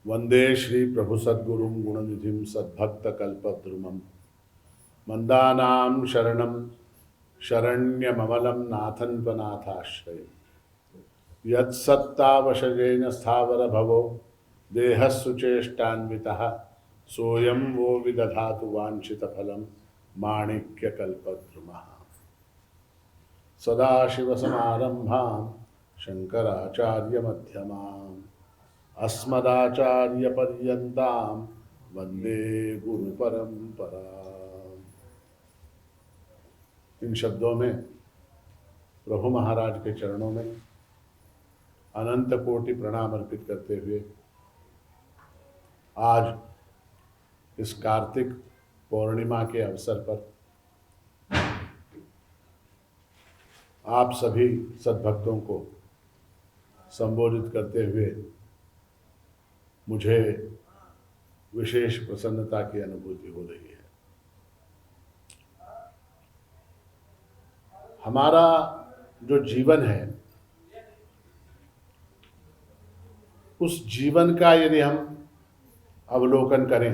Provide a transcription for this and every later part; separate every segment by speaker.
Speaker 1: वंदे श्री प्रभु सद्गुरुं गुणनिधिं सद्भक्तकल्पद्रुमं मंदानां शरणं शरण्यममलं नाथन्त्वनाथाश्रयम् यत्सत्तावशजेन स्थावरभवो देहस्सुचेष्टान्वितः सोऽयं वो विदधातु वाञ्छितफलं माणिक्यकल्पद्रुमः। सदाशिवसमारम्भां शङ्कराचार्यमध्यमाम् अस्मदाचार्यपर्यन्तां वन्दे गुरुपरम्पराम्। इन शब्दों में प्रभु महाराज के चरणों में अनंत कोटि प्रणाम अर्पित करते हुए आज इस कार्तिक पौर्णिमा के अवसर पर आप सभी सद्भक्तों को संबोधित करते हुए मुझे विशेष प्रसन्नता की अनुभूति हो रही है। हमारा जो जीवन है उस जीवन का यदि हम अवलोकन करें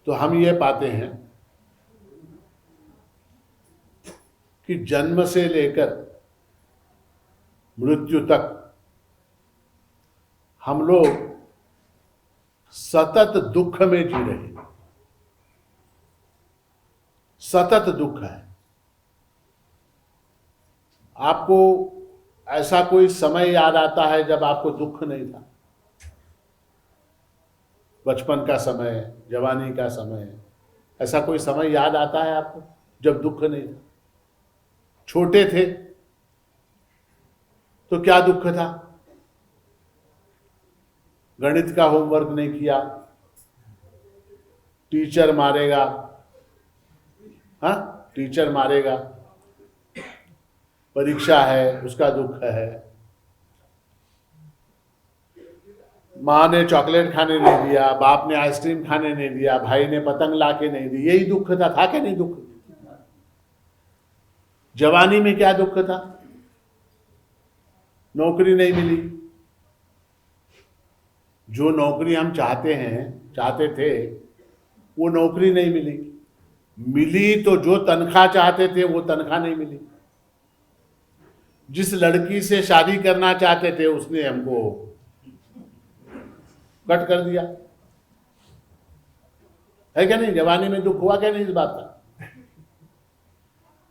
Speaker 1: तो हम ये पाते हैं कि जन्म से लेकर मृत्यु तक हम लोग सतत दुख में जी रहे हैं। सतत दुख है। आपको ऐसा कोई समय याद आता है जब आपको दुख नहीं था? बचपन का समय, जवानी का समय, ऐसा कोई समय याद आता है आपको जब दुख नहीं था? छोटे थे तो क्या दुख था? गणित का होमवर्क नहीं किया, टीचर मारेगा। हाँ, टीचर मारेगा। परीक्षा है, उसका दुख है। माँ ने चॉकलेट खाने नहीं दिया, बाप ने आइसक्रीम खाने नहीं दिया, भाई ने पतंग लाके नहीं दी। यही दुख था क्या नहीं दुख? जवानी में क्या दुख था? नौकरी नहीं मिली। जो नौकरी हम चाहते थे वो नौकरी नहीं मिली। मिली तो जो तनख्वाह चाहते थे वो तनख्वाह नहीं मिली। जिस लड़की से शादी करना चाहते थे उसने हमको कट कर दिया। है क्या नहीं? जवानी में दुख हुआ क्या नहीं इस बात का?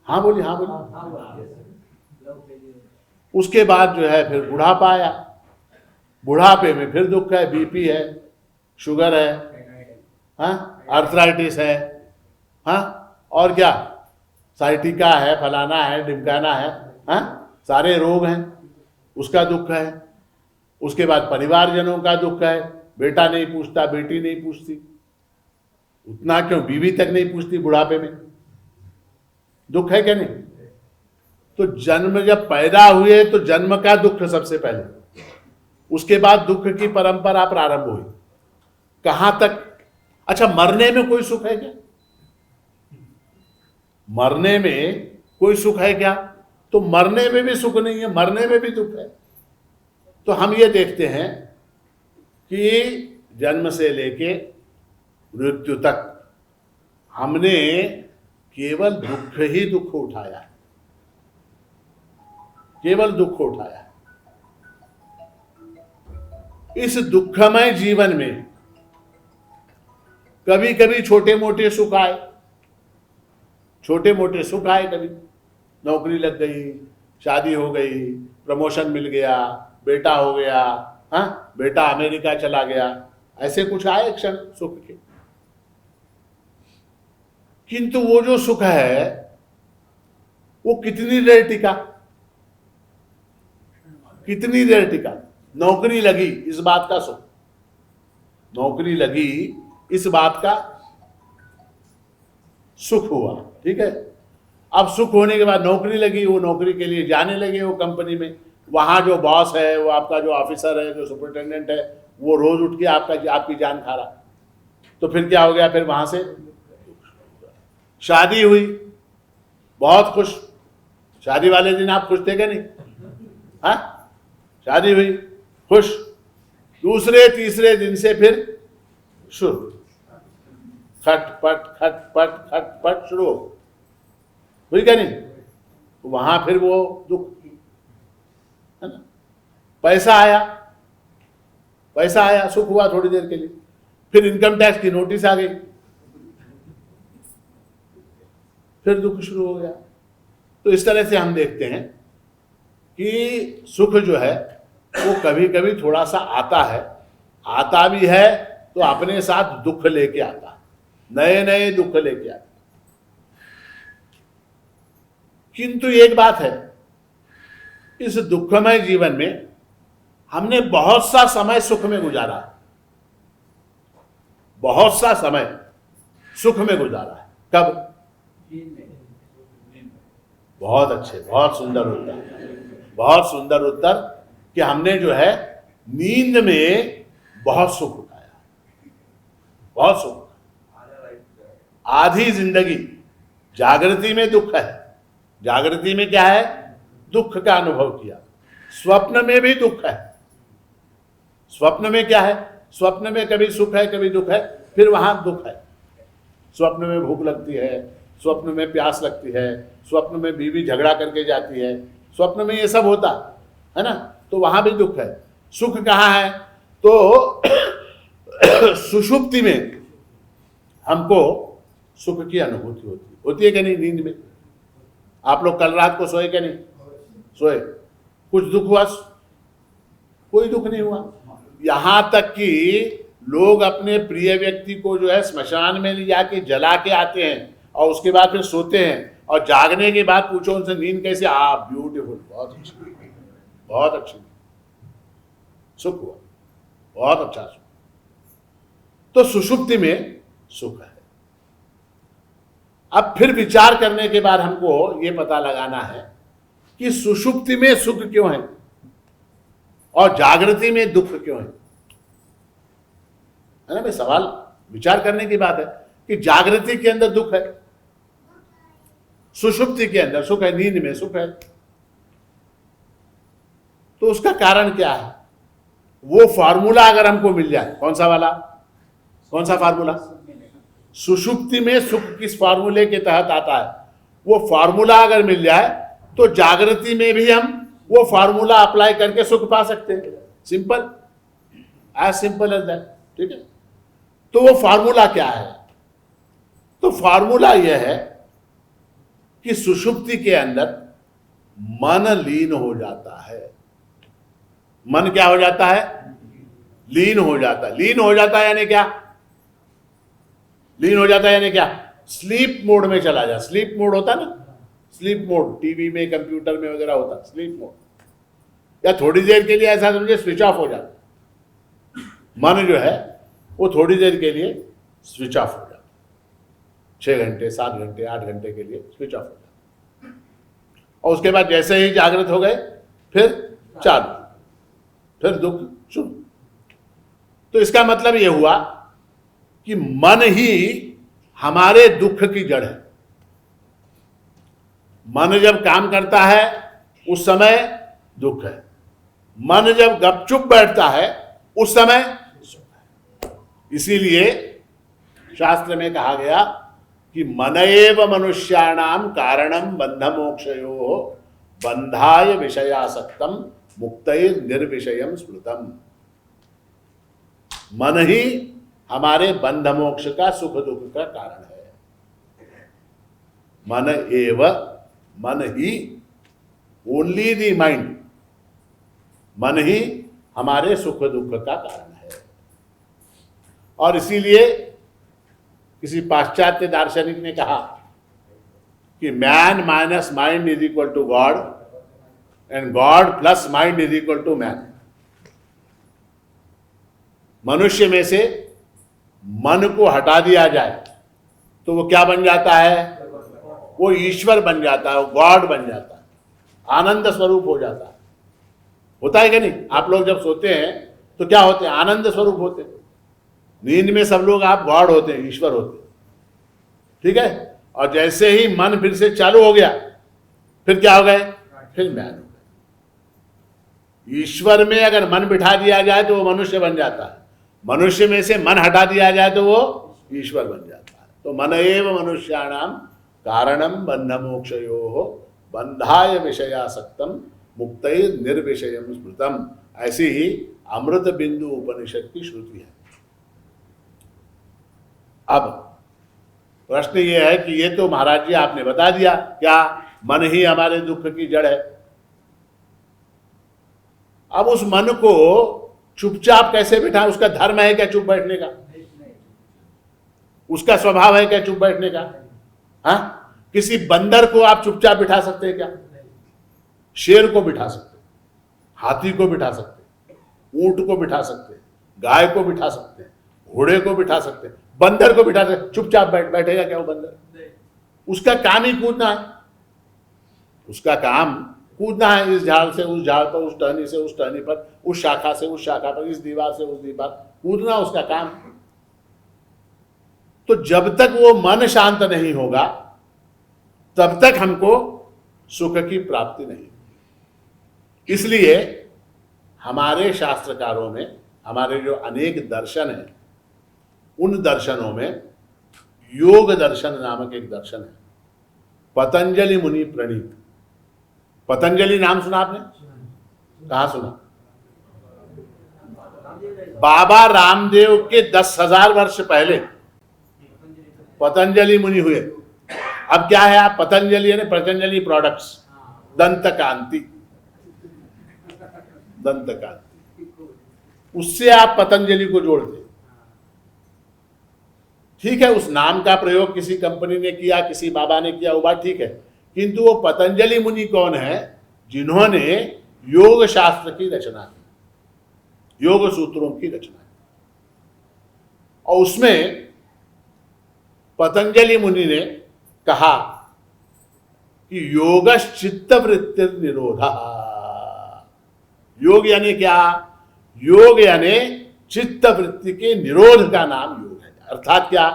Speaker 1: हाँ बोलिए, हाँ बोलिए। उसके बाद जो है फिर बुढ़ापा आया। बुढ़ापे में फिर दुख है, बीपी है, शुगर है, हाँ, आर्थराइटिस है, हाँ, और क्या, साइटिका है, फलाना है, ढिमकाना है, हाँ, सारे रोग हैं, उसका दुख है। उसके बाद परिवारजनों का दुख है। बेटा नहीं पूछता, बेटी नहीं पूछती। उतना क्यों, बीवी तक नहीं पूछती बुढ़ापे में। दुख है क्या नहीं? तो जन्म जब पैदा हुए तो जन्म का दुख सबसे पहले, उसके बाद दुख की परंपरा प्रारंभ हुई। कहां तक? अच्छा, मरने में कोई सुख है क्या? मरने में कोई सुख है क्या? तो मरने में भी सुख नहीं है, मरने में भी दुख है। तो हम ये देखते हैं कि जन्म से लेके मृत्यु तक हमने केवल दुख ही दुख उठाया है। केवल दुख उठाया है। इस दुखमय जीवन में कभी कभी छोटे मोटे सुख आए। छोटे मोटे सुख आए, कभी नौकरी लग गई, शादी हो गई, प्रमोशन मिल गया, बेटा हो गया, हाँ, बेटा अमेरिका चला गया, ऐसे कुछ आए क्षण सुख के। किंतु वो जो सुख है वो कितनी देर टिका? कितनी देर टिका? नौकरी लगी इस बात का सुख, नौकरी लगी इस बात का सुख हुआ, ठीक है। अब सुख होने के बाद नौकरी लगी, वो नौकरी के लिए जाने लगे वो कंपनी में। वहां जो बॉस है, वो आपका जो ऑफिसर है, जो सुपरिटेंडेंट है, वो रोज उठ के आपकी जान खा रहा। तो फिर क्या हो गया? फिर वहां से शादी हुई, बहुत खुश। शादी वाले दिन आप खुश थे क्या नहीं? हाँ, शादी हुई, खुश, दूसरे तीसरे दिन से फिर शुरू, खटपट शुरू हो, हुई क्या नहीं? वहां फिर वो दुख है ना। पैसा आया, सुख हुआ थोड़ी देर के लिए, फिर इनकम टैक्स की नोटिस आ गई, फिर दुख शुरू हो गया। तो इस तरह से हम देखते हैं कि सुख जो है वो कभी कभी थोड़ा सा आता भी है तो अपने साथ दुख लेके आता है, नए नए दुख लेके आता है। किंतु एक बात है, इस दुखमय जीवन में हमने बहुत सा समय सुख में गुजारा है, बहुत सा समय सुख में गुजारा है। कब? बहुत अच्छे, बहुत सुंदर उत्तर कि हमने जो है नींद में बहुत सुख उठाया, बहुत सुख। आधी जिंदगी जागृति में दुख है, जागृति में क्या है? दुख का अनुभव किया। स्वप्न में भी दुख है। स्वप्न में क्या है? स्वप्न में कभी सुख है कभी दुख है, फिर वहां दुख है। स्वप्न में भूख लगती है, स्वप्न में प्यास लगती है, स्वप्न में बीवी झगड़ा करके जाती है, स्वप्न में ये सब होता है ना, तो वहां भी दुख है। सुख कहाँ है? तो सुषुप्ति में हमको सुख की अनुभूति होती है कि नहीं? नींद में आप लोग कल रात को सोए कि नहीं सोए? कुछ दुख हुआ? कोई दुख नहीं हुआ। यहां तक कि लोग अपने प्रिय व्यक्ति को जो है स्मशान में ले जाके जला के आते हैं और उसके बाद फिर सोते हैं, और जागने के बाद पूछो उनसे नींद कैसे? ब्यूटीफुल, बहुत अच्छी, बहुत अच्छी, सुख हुआ, बहुत अच्छा सुख। तो सुषुप्ति में सुख है। अब फिर विचार करने के बाद हमको ये पता लगाना है कि सुषुप्ति में सुख क्यों है और जागृति में दुख क्यों है ना भाई? सवाल विचार करने की बात है कि जागृति के अंदर दुख है, सुषुप्ति के अंदर सुख है, नींद में सुख है। तो उसका कारण क्या है? वो फार्मूला अगर हमको मिल जाए, कौन सा वाला? कौन सा फार्मूला? सुषुप्ति में सुख किस फार्मूले के तहत आता है, वो फार्मूला अगर मिल जाए तो जागृति में भी हम वो फार्मूला अप्लाई करके सुख पा सकते हैं। Simple, as simple as that. ठीक है, तो वो फार्मूला क्या है? तो फार्मूला यह है कि सुषुप्ति के अंदर मन लीन हो जाता है। मन क्या हो जाता है? लीन हो जाता है। लीन हो जाता है यानी क्या? लीन हो जाता है यानी क्या? स्लीप मोड में चला जा। स्लीप मोड होता ना, स्लीप मोड टीवी में कंप्यूटर में वगैरह होता, स्लीप मोड। या थोड़ी देर के लिए ऐसा समझे स्विच ऑफ हो जाता, मन जो है वो थोड़ी देर के लिए स्विच ऑफ हो जाता, 6 घंटे 7 घंटे 8 घंटे के लिए स्विच ऑफ हो जाता, और उसके बाद जैसे ही जागृत हो गए फिर चालू, फिर दुख शुरू। तो इसका मतलब यह हुआ कि मन ही हमारे दुख की जड़ है। मन जब काम करता है उस समय दुख है, मन जब गपचुप बैठता है उस समय सुख है। इसीलिए शास्त्र में कहा गया कि मन एव मनुष्याणाम कारणम बंध मोक्षयो बंधाय विषयासक्तम मुक्तैर निर्विषयम स्मृतम। मन ही हमारे बंध मोक्ष का सुख दुख का कारण है। मन एव, मन ही, ओनली दी माइंड, मन ही हमारे सुख दुख का कारण है। और इसीलिए किसी पाश्चात्य दार्शनिक ने कहा कि man minus mind is equal to God and God plus mind is equal to man. मनुष्य में से मन को हटा दिया जाए तो वो क्या बन जाता है? वो ईश्वर बन जाता है, वो गॉड बन जाता है, आनंद स्वरूप हो जाता है। होता है कि नहीं? आप लोग जब सोते हैं तो क्या होते हैं? आनंद स्वरूप होते हैं। नींद में सब लोग आप गॉड होते हैं, ईश्वर होते हैं। ठीक है, और जैसे ही मन फिर से चालू हो गया फिर क्या हो गए? फिर मैन हो गए। ईश्वर में अगर मन बिठा दिया जाए तो वो मनुष्य बन जाता है, मनुष्य में से मन हटा दिया जाए तो वो ईश्वर बन जाता है। तो मन एव मनुष्याणाम कारणम बंध मोक्षयोः बंधाय विषयासक्तम मुक्तैर निर्विषयम स्मृतम, ऐसी ही अमृत बिंदु उपनिषद की श्रुति है। अब प्रश्न ये है कि ये तो महाराज जी आपने बता दिया, क्या मन ही हमारे दुख की जड़ है। अब उस मन को चुपचाप कैसे बिठा, उसका धर्म है क्या चुप बैठने का? उसका स्वभाव है क्या चुप बैठने का? हाँ, किसी बंदर को आप चुपचाप बिठा सकते हैं क्या? शेर को बिठा सकते, हाथी को बिठा सकते, ऊंट को बिठा सकते, गाय को बिठा सकते, घोड़े को बिठा सकते, बंदर को बिठा सकते। चुपचाप बैठेगा क्या वो बंदर? उसका काम ही कूदना है, उसका काम कूदना है, इस झाड़ से उस झाड़ पर, उस टहनी से उस टहनी पर, उस शाखा से उस शाखा पर, इस दीवार से उस दीवार, कूदना उसका काम। तो जब तक वो मन शांत नहीं होगा तब तक हमको सुख की प्राप्ति नहीं। इसलिए हमारे शास्त्रकारों में, हमारे जो अनेक दर्शन हैं, उन दर्शनों में योग दर्शन नामक एक दर्शन है, पतंजलि मुनि प्रणीत। पतंजलि नाम सुना आपने? कहां सुना? बाबा रामदेव के 10,000 वर्ष पहले पतंजलि मुनि हुए। अब क्या है, आप पतंजलि यानी पतंजलि प्रोडक्ट्स, दंत कांति, दंत कांति, उससे आप पतंजलि को जोड़ते। ठीक है, उस नाम का प्रयोग किसी कंपनी ने किया, किसी बाबा ने किया, वो बात ठीक है, किंतु वो पतंजलि मुनि कौन है? जिन्होंने योग शास्त्र की रचना की, योग सूत्रों की रचना की। और उसमें पतंजलि मुनि ने कहा कि योगश्चित्त वृत्ति निरोधा। योग यानी क्या? योग यानी चित्त वृत्ति के निरोध का नाम योग है। अर्थात क्या?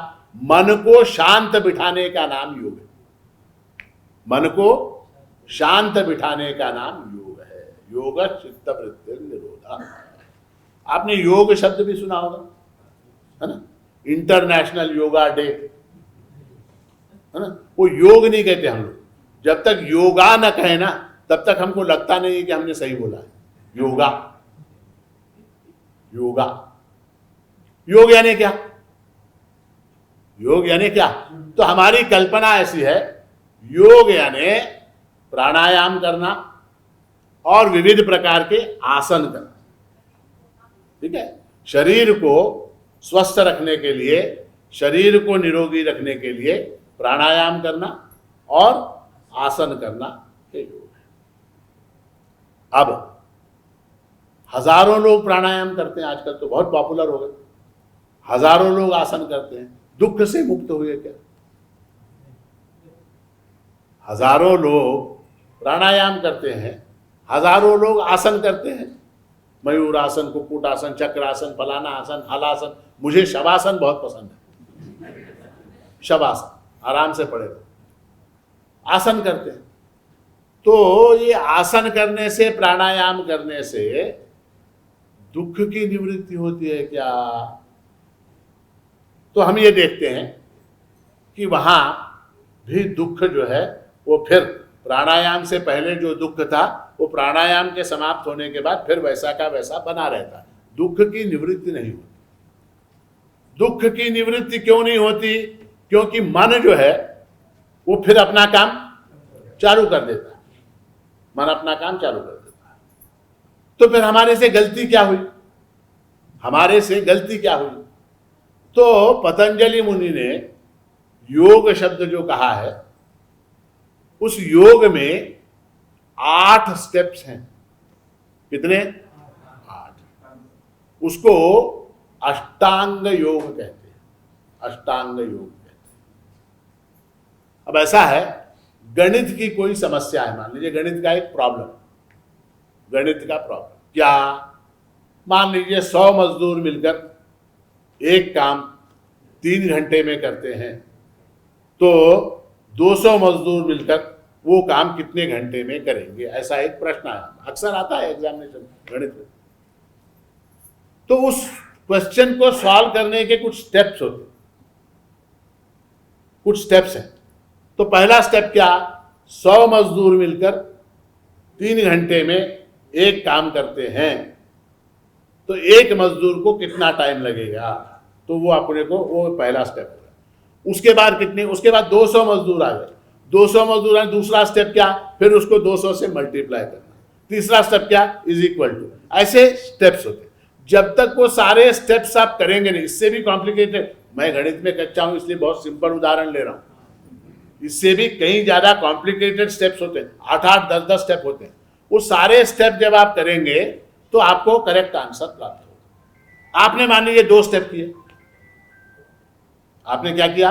Speaker 1: मन को शांत बिठाने का नाम योग है। मन को शांत बिठाने का नाम योग है। योग चित्त वृत्ति निरोधा। आपने योग शब्द भी सुना होगा, है ना? इंटरनेशनल योगा डे, है ना? वो योग नहीं कहते हम लोग। जब तक योगा न कहे ना तब तक हमको लगता नहीं है कि हमने सही बोला है। योगा, योगा, योग यानी क्या? योग यानी क्या? तो हमारी कल्पना ऐसी है, योग यानी प्राणायाम करना और विविध प्रकार के आसन करना। ठीक है, शरीर को स्वस्थ रखने के लिए, शरीर को निरोगी रखने के लिए प्राणायाम करना और आसन करना ये योग है। अब हजारों लोग प्राणायाम करते हैं, आजकल तो बहुत पॉपुलर हो गए। हजारों लोग आसन करते हैं, दुख से मुक्त हुए क्या? हजारों लोग प्राणायाम करते हैं, हजारों लोग आसन करते हैं, मयूर आसन, कुक्कुट आसन, चक्रासन, फलाना आसन, हलासन। मुझे शवासन बहुत पसंद है। शवासन, आराम से पड़े रहो, आसन करते हैं। तो ये आसन करने से, प्राणायाम करने से दुख की निवृत्ति होती है क्या? तो हम ये देखते हैं कि वहां भी दुख जो है वो फिर प्राणायाम से पहले जो दुख था वो प्राणायाम के समाप्त होने के बाद फिर वैसा का वैसा बना रहता है। दुख की निवृत्ति नहीं होती। दुख की निवृत्ति क्यों नहीं होती? क्योंकि मन जो है वो फिर अपना काम चालू कर देता है। मन अपना काम चालू कर देता है। तो फिर हमारे से गलती क्या हुई? हमारे से गलती क्या हुई? तो पतंजलि मुनि ने योग शब्द जो कहा है, उस योग में 8 स्टेप्स हैं। कितने? 8। उसको अष्टांग योग कहते हैं। अष्टांग योग कहते हैं। अब ऐसा है, गणित की कोई समस्या है, मान लीजिए गणित का एक प्रॉब्लम, गणित का प्रॉब्लम क्या? मान लीजिए 100 मजदूर मिलकर एक काम 3 घंटे में करते हैं, तो 200 मजदूर मिलकर वो काम कितने घंटे में करेंगे, ऐसा एक प्रश्न आया, अक्सर आता है एग्जामिनेशन गणित में। तो उस क्वेश्चन को सॉल्व करने के कुछ स्टेप्स होते, कुछ स्टेप्स हैं। तो पहला स्टेप क्या, 100 मजदूर मिलकर 3 घंटे में एक काम करते हैं, तो एक मजदूर को कितना टाइम लगेगा, तो वो अपने को, वो पहला स्टेप होगा। उसके बाद कितने, उसके बाद 200 मजदूर आ गए, 200 मजदूर आए, दूसरा स्टेप क्या, फिर उसको 200 से मल्टीप्लाई करना, तीसरा स्टेप क्या, इज इक्वल टू, ऐसे स्टेप्स होते हैं। जब तक वो सारे स्टेप्स आप करेंगे नहीं, इससे भी कॉम्प्लिकेटेड, मैं गणित में कच्चा हूं इसलिए बहुत सिंपल उदाहरण ले रहा हूं, इससे भी कहीं ज्यादा कॉम्प्लिकेटेड स्टेप्स होते हैं, 8-8, 10-10 स्टेप होते हैं। वो सारे स्टेप जब आप करेंगे तो आपको करेक्ट आंसर प्राप्त होगा। आपने मान लीजिए 2 स्टेप किए, आपने क्या किया,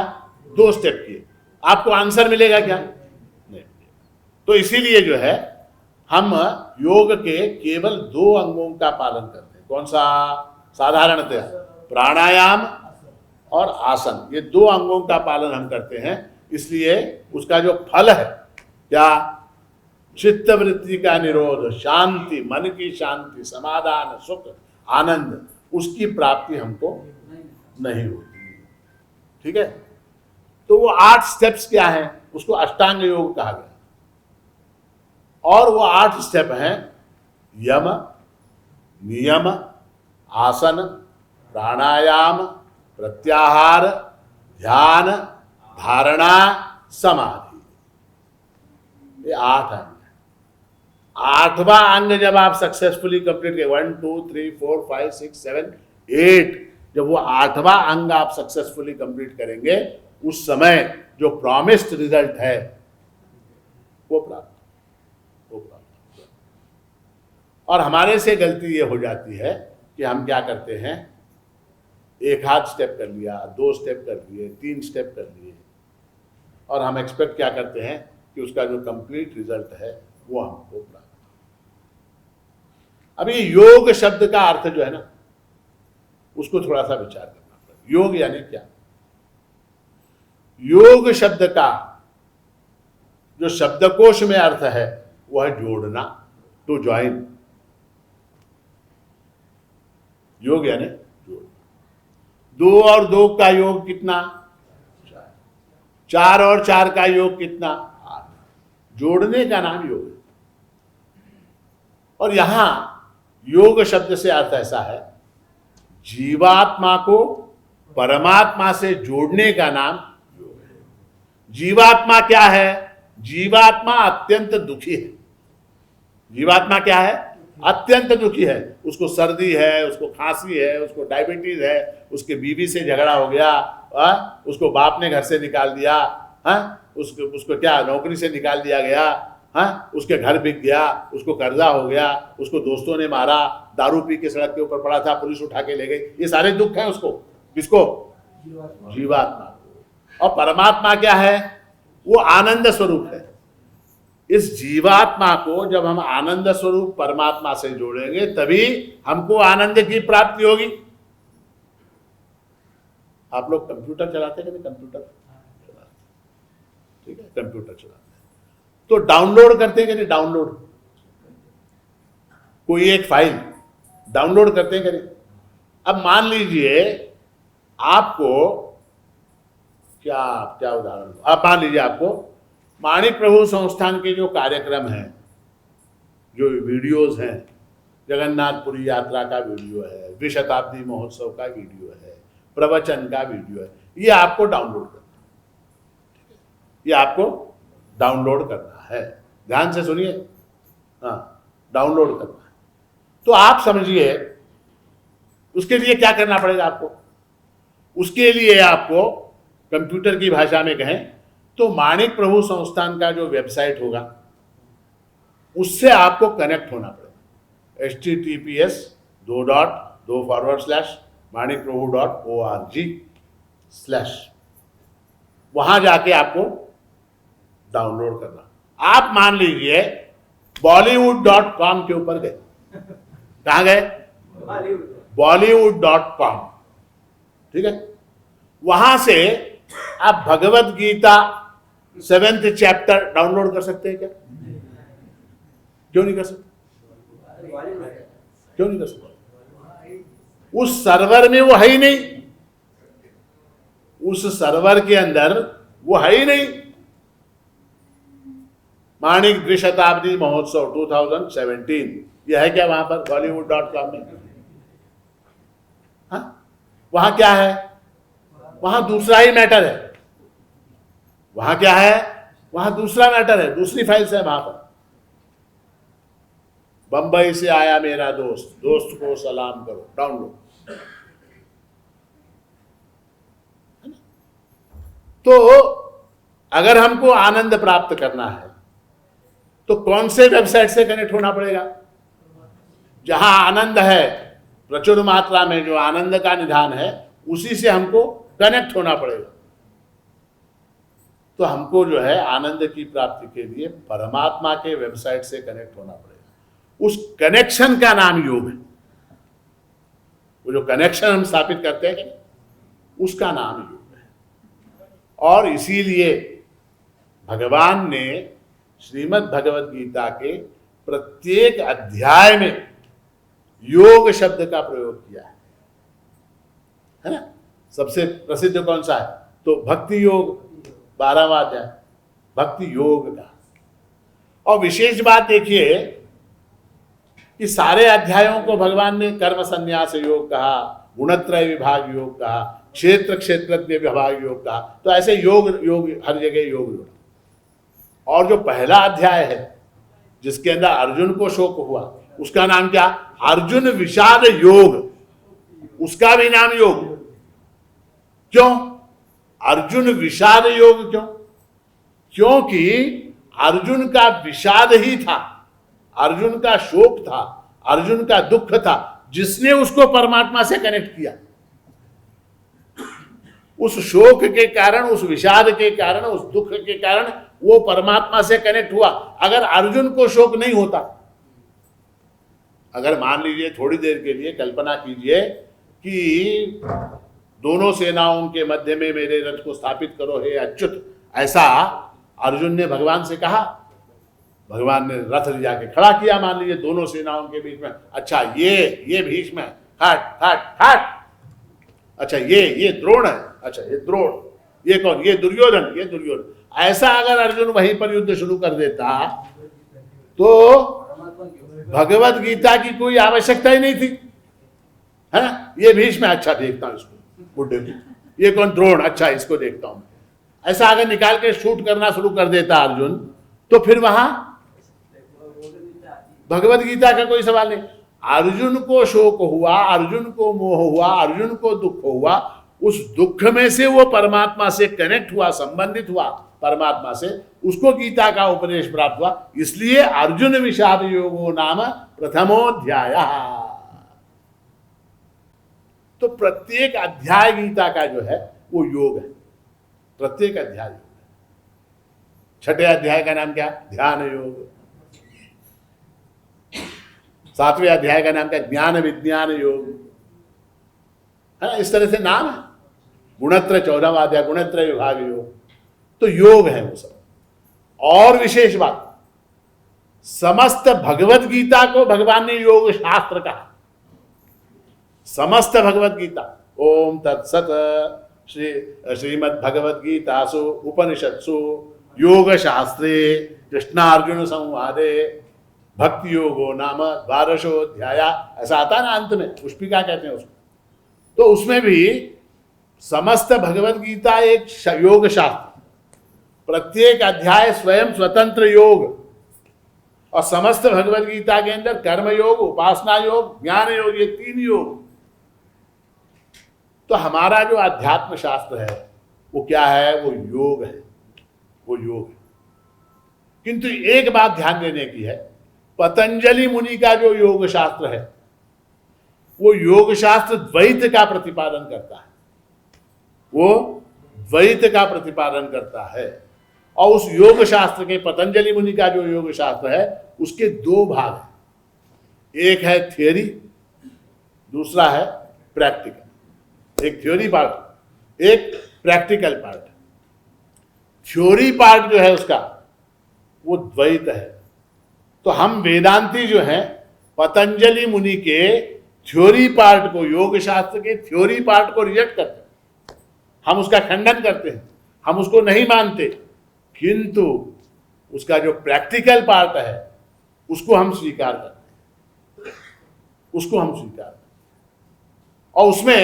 Speaker 1: 2 स्टेप किए, आपको आंसर मिलेगा क्या, नहीं। तो इसीलिए जो है हम योग के केवल 2 अंगों का पालन करते हैं। कौन सा, साधारणतः प्राणायाम और आसन, ये 2 अंगों का पालन हम करते हैं। इसलिए उसका जो फल है क्या, चित्त वृत्ति का निरोध, शांति, मन की शांति, समाधान, सुख, आनंद, उसकी प्राप्ति हमको नहीं होती। ठीक है, तो वो 8 स्टेप्स क्या है, उसको अष्टांग योग कहा गया। और वो 8 स्टेप हैं, यम, नियम, आसन, प्राणायाम, प्रत्याहार, ध्यान, धारणा, समाधि, ये 8 अंग। 8वां अंग जब आप सक्सेसफुली कंप्लीट किए, 1 2 3 4 5 6 7 8, जब वो 8वां अंग आप सक्सेसफुली कंप्लीट करेंगे, उस समय जो प्रॉमिस्ड रिजल्ट है वो प्राप्त। और हमारे से गलती ये हो जाती है कि हम क्या करते हैं, 1 आध स्टेप कर लिया, 2 स्टेप कर लिए, 3 स्टेप कर लिए, और हम एक्सपेक्ट क्या करते हैं कि उसका जो कंप्लीट रिजल्ट है वो हमको प्राप्त। अभी योग शब्द का अर्थ जो है ना, उसको थोड़ा सा विचार करना पड़ेगा। योग यानी क्या, योग शब्द का जो शब्दकोश में अर्थ है वो है जोड़ना, टू ज्वाइन। योग यानी जोड़। 2 और 2 का योग कितना, 4 और 4 का योग कितना, 8। जोड़ने का नाम योग है। और यहां योग शब्द से अर्थ ऐसा है, जीवात्मा को परमात्मा से जोड़ने का नाम योग है। जीवात्मा क्या है, जीवात्मा अत्यंत दुखी है। जीवात्मा क्या है, अत्यंत दुखी है। उसको सर्दी है, उसको खांसी है, उसको डायबिटीज है, उसके बीवी से झगड़ा हो गया, उसको बाप ने घर से निकाल दिया, उसको क्या नौकरी से निकाल दिया गया, उसके घर बिक गया, उसको कर्जा हो गया, उसको दोस्तों ने मारा, दारू पी के सड़क के ऊपर पड़ा था, पुलिस उठा के ले गई। ये सारे दुख हैं उसको, किसको, जीवात्मा। और परमात्मा क्या है, वो आनंद स्वरूप है। इस जीवात्मा को जब हम आनंद स्वरूप परमात्मा से जोड़ेंगे तभी हमको आनंद की प्राप्ति होगी। आप लोग कंप्यूटर चलाते हैं, कंप्यूटर चलाते, ठीक है, कंप्यूटर चलाते हैं तो डाउनलोड करते हैं कि नहीं, डाउनलोड कोई एक फाइल डाउनलोड करते हैं कि नहीं। अब मान लीजिए आपको क्या उदाहरण, अब मान लीजिए आपको माणिक प्रभु संस्थान के जो कार्यक्रम हैं, जो वीडियोस हैं, जगन्नाथपुरी यात्रा का वीडियो है, द्विशताब्दी महोत्सव का वीडियो है, प्रवचन का वीडियो है, ये आपको डाउनलोड करना है, ये आपको डाउनलोड करना है। ध्यान से सुनिए, हाँ, डाउनलोड करना है। तो आप समझिए उसके लिए क्या करना पड़ेगा आपको। उसके लिए आपको कंप्यूटर की भाषा में कहें तो माणिक प्रभु संस्थान का जो वेबसाइट होगा उससे आपको कनेक्ट होना पड़ेगा। https://manikprabhu.org/ वहां जाके आपको डाउनलोड करना। आप मान लीजिए bollywood.com के ऊपर गए, कहां गए, bollywood.com, ठीक है। वहां से आप Bhagavad Gita 7th chapter download कर सकते हैं क्या? क्यों नहीं कर सकते? क्यों नहीं कर सकते? उस सर्वर में वो है ही नहीं, उस सर्वर के अंदर वो है ही नहीं। माणिक द्विशताब्दी महोत्सव 2017 यह है क्या वहां पर Bollywood.com में? हाँ? वहां क्या है? वहां दूसरा ही मैटर है। वहां क्या है? वहां दूसरा मैटर है, दूसरी फाइल्स है वहां पर। बंबई से आया मेरा दोस्त, दोस्त को सलाम करो, डाउनलोड। तो अगर हमको आनंद प्राप्त करना है तो कौन से वेबसाइट से कनेक्ट होना पड़ेगा? जहां आनंद है प्रचुर मात्रा में, जो आनंद का निधान है, उसी से हमको कनेक्ट होना पड़ेगा। तो हमको जो है आनंद की प्राप्ति के लिए परमात्मा के वेबसाइट से कनेक्ट होना पड़ेगा। उस कनेक्शन का नाम योग है। वो जो कनेक्शन हम स्थापित करते हैं उसका नाम योग है। और इसीलिए भगवान ने श्रीमद् भगवद गीता के प्रत्येक अध्याय में योग शब्द का प्रयोग किया है ना? सबसे प्रसिद्ध कौन सा है? तो भक्ति योग 12वां अध्याय, भक्ति योग का। और विशेष बात देखिए कि सारे अध्यायों को भगवान ने कर्म संन्यास योग कहा, गुणत्रय विभाग योग कहा, क्षेत्र क्षेत्रज्ञ विभाग योग कहा। तो ऐसे योग योग हर जगह योग योग। और जो पहला अध्याय है जिसके अंदर अर्जुन को शोक हुआ, उसका नाम क्या? अर्जुन विषाद योग। उसका भी नाम योग। क्यों अर्जुन विषाद योग? क्यों? क्योंकि अर्जुन का विषाद ही था, अर्जुन का शोक था, अर्जुन का दुख था, जिसने उसको परमात्मा से कनेक्ट किया। उस शोक के कारण, उस विषाद के कारण, उस दुख के कारण वो परमात्मा से कनेक्ट हुआ। अगर अर्जुन को शोक नहीं होता, अगर मान लीजिए थोड़ी देर के लिए कल्पना कीजिए कि दोनों सेनाओं के मध्य में मेरे रथ को स्थापित करो हे अच्युत, ऐसा अर्जुन ने भगवान से कहा। भगवान ने रथ ले जाके खड़ा किया, मान लीजिए दोनों सेनाओं के बीच में। अच्छा ये भीष्म है, हट हट हट। अच्छा ये द्रोण है, अच्छा ये द्रोण। ये कौन? ये दुर्योधन, ये दुर्योधन। ऐसा अगर अर्जुन वहीं पर युद्ध शुरू कर देता तो भगवत गीता की कोई आवश्यकता ही नहीं थी, है ना? ये भीष्म है, अच्छा देखता हूं इसको, बुड्ढे को। ये कौन? द्रोण, अच्छा इसको देखता हूं। ऐसा अगर निकाल के शूट करना शुरू कर देता अर्जुन, तो फिर वहां भगवत गीता का कोई सवाल नहीं। अर्जुन को शोक हुआ, अर्जुन को मोह हुआ, अर्जुन को दुख हुआ। उस दुख में से वो परमात्मा से कनेक्ट हुआ, संबंधित हुआ परमात्मा से, उसको गीता का उपदेश प्राप्त हुआ। इसलिए अर्जुन विषाद योगो नाम प्रथमोध्याय। तो प्रत्येक अध्याय गीता का जो है वो योग है, प्रत्येक अध्याय योग है। छठे अध्याय का नाम क्या? ध्यान योग। 7वें अध्याय का नाम क्या? ज्ञान विज्ञान योग, है ना? इस तरह से नाम है। गुणत्रय 14वां अध्याय गुणत्रय विभाग योग। तो योग है वो सब। और विशेष बात, समस्त भगवत गीता को भगवान ने योग शास्त्र कहा। समस्त भगवत गीता। ओम तत्सत श्रीमद् भगवद गीतासु उपनिषत्सु योग शास्त्रे कृष्णार्जुन संवादे भक्ति योगो नाम 12वां ऐसा आता ना अंत में, पुष्पिका कहते हैं उसको। तो उसमें भी समस्त भगवद गीता एक योग शास्त्र, प्रत्येक अध्याय स्वयं स्वतंत्र योग। और समस्त भगवद गीता के अंदर कर्म योग, उपासना योग, ज्ञान योग, ये 3 योग। तो हमारा जो अध्यात्म शास्त्र है वो क्या है? वो योग है, वो योग है। किंतु एक बात ध्यान देने की है, पतंजलि मुनि का जो योग शास्त्र है वो योग शास्त्र द्वैत का प्रतिपादन करता है, वो द्वैत का प्रतिपादन करता है। और उस योग शास्त्र के, पतंजलि मुनि का जो योग शास्त्र है, उसके 2 भाग हैं। एक है थियोरी, दूसरा है प्रैक्टिकल। एक थ्योरी पार्ट, एक प्रैक्टिकल पार्ट। थ्योरी पार्ट जो है उसका वो द्वैत है। तो हम वेदांती जो हैं पतंजलि मुनि के थ्योरी पार्ट को, योग शास्त्र के थ्योरी पार्ट को रिजेक्ट करते हैं, हम उसका खंडन करते हैं, हम उसको नहीं मानते, किंतु उसका जो प्रैक्टिकल पार्ट है उसको हम स्वीकार करते हैं, उसको हम स्वीकार करते हैं। और उसमें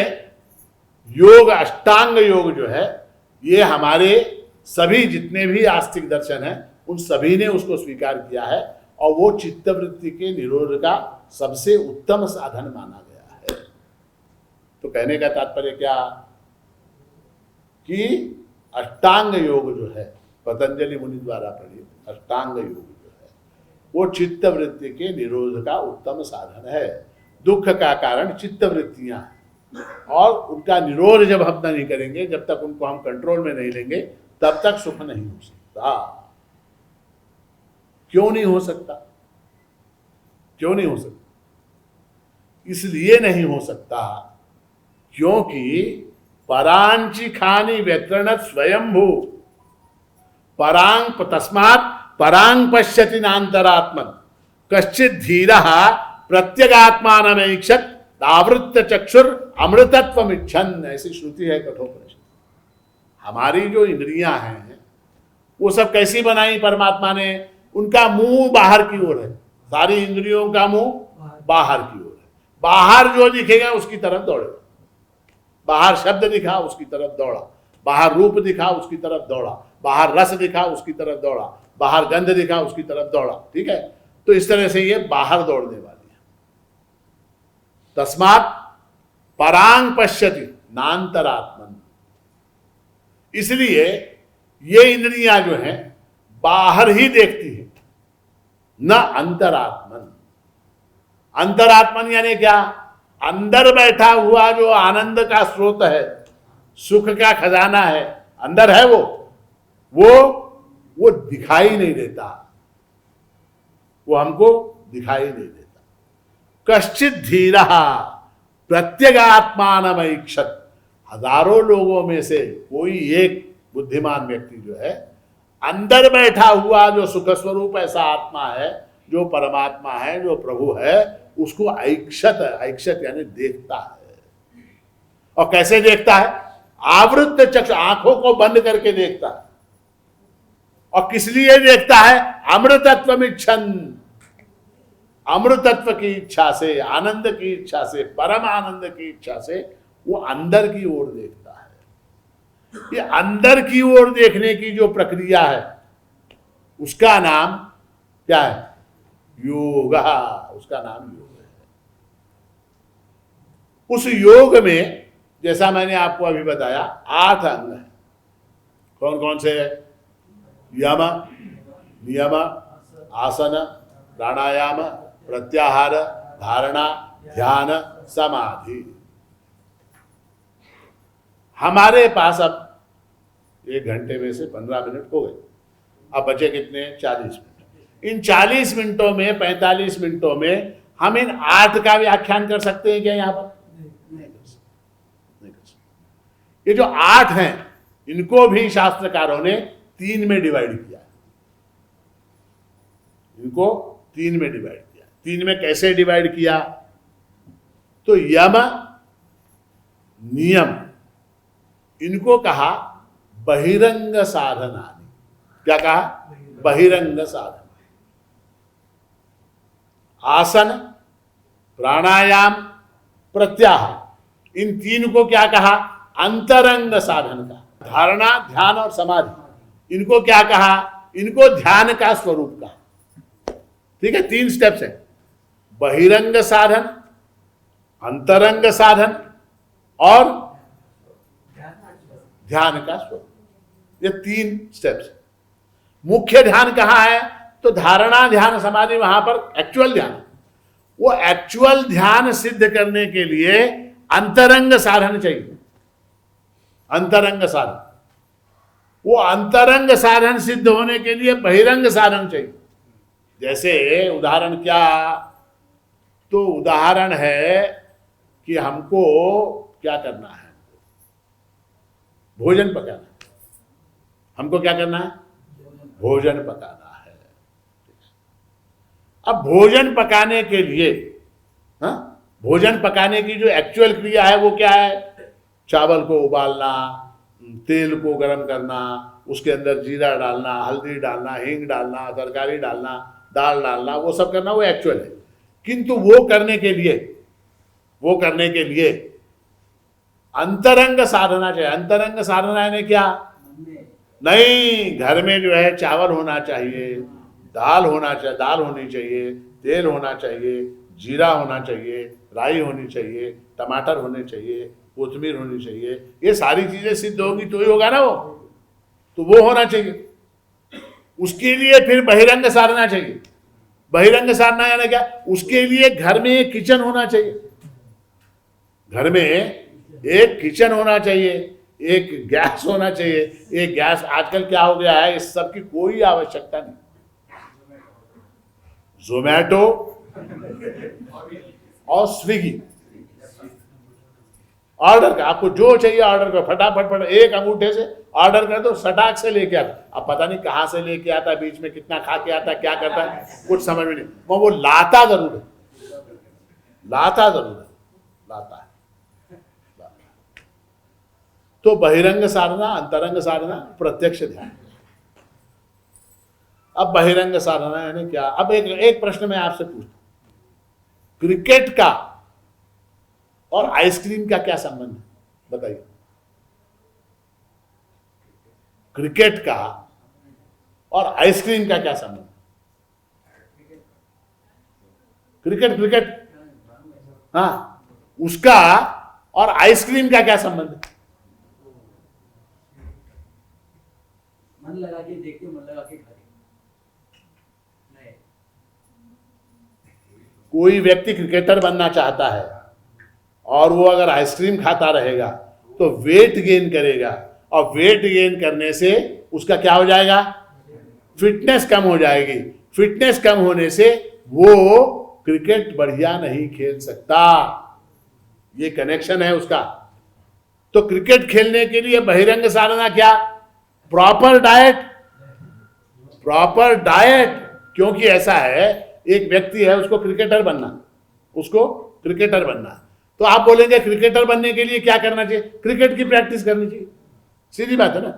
Speaker 1: योग, अष्टांग योग जो है, ये हमारे सभी जितने भी आस्तिक दर्शन हैं उन सभी ने उसको स्वीकार किया है, और वो चित्तवृत्ति के निरोध का सबसे उत्तम साधन माना गया है। तो कहने का तात्पर्य क्या कि अष्टांग योग जो है पतंजलि मुनि द्वारा प्रणीत अष्टांग योग जो है वो चित्तवृत्ति के निरोध का उत्तम साधन है। दुख का कारण चित्तवृत्तियां हैं, और उनका निरोध जब हम नहीं करेंगे, जब तक उनको हम कंट्रोल में नहीं लेंगे, तब तक सुख नहीं हो सकता। क्यों नहीं हो सकता? क्यों नहीं हो सकता? इसलिए नहीं हो सकता क्योंकि परांची खानी व्यतरणत स्वयंभू परांग तस्मात् परांग पश्यति नान्तरात्मन कश्चित धीरः प्रत्यगात्मानमैक्षत आवृत्त चक्षुर अमृतत्वमिच्छन्, ऐसी श्रुति है कठोपनिषद। हमारी जो इंद्रियां हैं वो सब कैसी बनाई परमात्मा ने? उनका मुंह बाहर की ओर है, सारी इंद्रियों का मुंह बाहर की ओर है। बाहर जो दिखेगा उसकी तरफ दौड़ेगा, बाहर शब्द दिखा उसकी तरफ दौड़ा, बाहर रूप दिखा उसकी तरफ दौड़ा, बाहर रस दिखा उसकी तरफ दौड़ा, बाहर गंध दिखा उसकी तरफ दौड़ा। ठीक है, तो इस तरह से ये बाहर दौड़ने वाली है। तस्मात् परांग पश्यति नान्तरात्मन, इसलिए ये इंद्रियां जो हैं बाहर ही देखती है, न अंतरात्मन। अंतरात्मन यानी क्या? अंदर बैठा हुआ जो आनंद का स्रोत है, सुख का खजाना है, अंदर है वो दिखाई नहीं देता, वो हमको दिखाई नहीं देता। कश्चित धीरः प्रत्यगात्मानमैक्षत, हजारों लोगों में से कोई एक बुद्धिमान व्यक्ति जो है अंदर बैठा हुआ जो सुख स्वरूप ऐसा आत्मा है, जो परमात्मा है, जो प्रभु है, उसको ऐक्षत, ऐक्षत यानी देखता है। और कैसे देखता है? आवृत्त चक्षु, आंखों को बंद करके देखता है। और किस लिए देखता है? अमृतत्वमिच्छन्, अमृतत्व की इच्छा से, आनंद की इच्छा से, परम आनंद की इच्छा से वो अंदर की ओर देखता है। ये अंदर की ओर देखने की जो प्रक्रिया है उसका नाम क्या है? योग। उसका नाम योग है। उस योग में जैसा मैंने आपको अभी बताया 8 अंग हैं। कौन कौन से? यम, नियम, आसन, प्राणायाम, प्रत्याहार, धारणा, ध्यान, समाधि। हमारे पास अब 1 घंटे में से 15 मिनट हो गए, अब बचे कितने? 40 मिनट। इन 40 मिनटों में, 45 मिनटों में हम इन 8 का व्याख्यान कर सकते हैं क्या? यहां पर नहीं कर सकते। ये जो 8 हैं इनको भी शास्त्रकारों ने 3 में डिवाइड किया है। इनको 3 में डिवाइड किया। 3 में कैसे डिवाइड किया? तो यम, नियम, इनको कहा बहिरंग साधनानि। क्या कहा? बहिरंग साधन। आसन, प्राणायाम, प्रत्याहार, इन 3 को क्या कहा? अंतरंग साधन का। धारणा, ध्यान और समाधि, इनको क्या कहा? इनको ध्यान का स्वरूप कहा। ठीक है, 3 स्टेप्स है। बहिरंग साधन, अंतरंग साधन और ध्यान का स्वरूप, ये 3 स्टेप्स। मुख्य ध्यान कहाँ है? तो धारणा, ध्यान, समाधि, वहां पर एक्चुअल ध्यान। वो एक्चुअल ध्यान सिद्ध करने के लिए अंतरंग साधन चाहिए। अंतरंग साधन, वो अंतरंग साधन सिद्ध होने के लिए बहिरंग साधन चाहिए। जैसे उदाहरण क्या? तो उदाहरण है कि हमको क्या करना है? भोजन पकाना। हमको क्या करना है? भोजन पकाना है। अब भोजन पकाने के लिए, हाँ, भोजन पकाने की जो एक्चुअल क्रिया है वो क्या है? चावल को उबालना, तेल को गरम करना, उसके अंदर जीरा डालना, हल्दी डालना, हींग डालना, तरकारी डालना, दाल डालना, वो सब करना, वो एक्चुअल है। किंतु वो करने के लिए अंतरंग साधना चाहिए। अंतरंग साधना यानी क्या? नहीं, घर में जो है चावल होना चाहिए, दाल होना चाहिए, दाल होनी चाहिए, तेल होना चाहिए, जीरा होना चाहिए, राई होनी चाहिए, टमाटर होने चाहिए, कोथमीर होनी चाहिए। ये सारी चीजें सिद्ध होगी तो ही होगा ना वो, तो वो होना चाहिए। उसके लिए फिर बहिरंग साधना चाहिए। बहिरंग साधना यानी क्या? उसके लिए घर में एक किचन होना चाहिए, घर में एक किचन होना चाहिए, एक गैस होना चाहिए। एक गैस आजकल क्या हो गया है, इस सब की कोई आवश्यकता नहीं। जोमैटो और स्विगी, ऑर्डर का, आपको जो चाहिए ऑर्डर करो, फटाफट एक अंगूठे से ऑर्डर कर दो, सटाक से लेके आता। अब पता नहीं कहां से लेके आता, बीच में कितना खा के आता, क्या करता है, कुछ समझ में नहीं। वो लाता जरूर है, लाता जरूर है, लाता है। तो बहिरंग साधना, अंतरंग साधना, प्रत्यक्ष ध्यान। अब बहिरंग साधना यानी क्या? अब एक प्रश्न मैं आपसे पूछता हूं, क्रिकेट का और आइसक्रीम का क्या संबंध है? बताइए। क्रिकेट का और आइसक्रीम का क्या संबंध? क्रिकेट, हाँ, उसका और आइसक्रीम का क्या संबंध है?
Speaker 2: मन लगा के देखते, मन लगा के खाते।
Speaker 1: कोई व्यक्ति क्रिकेटर बनना चाहता है और वो अगर आइसक्रीम खाता रहेगा तो वेट गेन करेगा, और वेट गेन करने से उसका क्या हो जाएगा? फिटनेस कम हो जाएगी। फिटनेस कम होने से वो क्रिकेट बढ़िया नहीं खेल सकता। ये कनेक्शन है उसका। तो क्रिकेट खेलने के लिए बहिरंग साधना क्या? Proper diet, proper diet. क्योंकि ऐसा है, एक व्यक्ति है, उसको क्रिकेटर बनना, तो आप बोलेंगे क्रिकेटर बनने के लिए क्या करना चाहिए? क्रिकेट की प्रैक्टिस करनी चाहिए। सीधी बात है ना।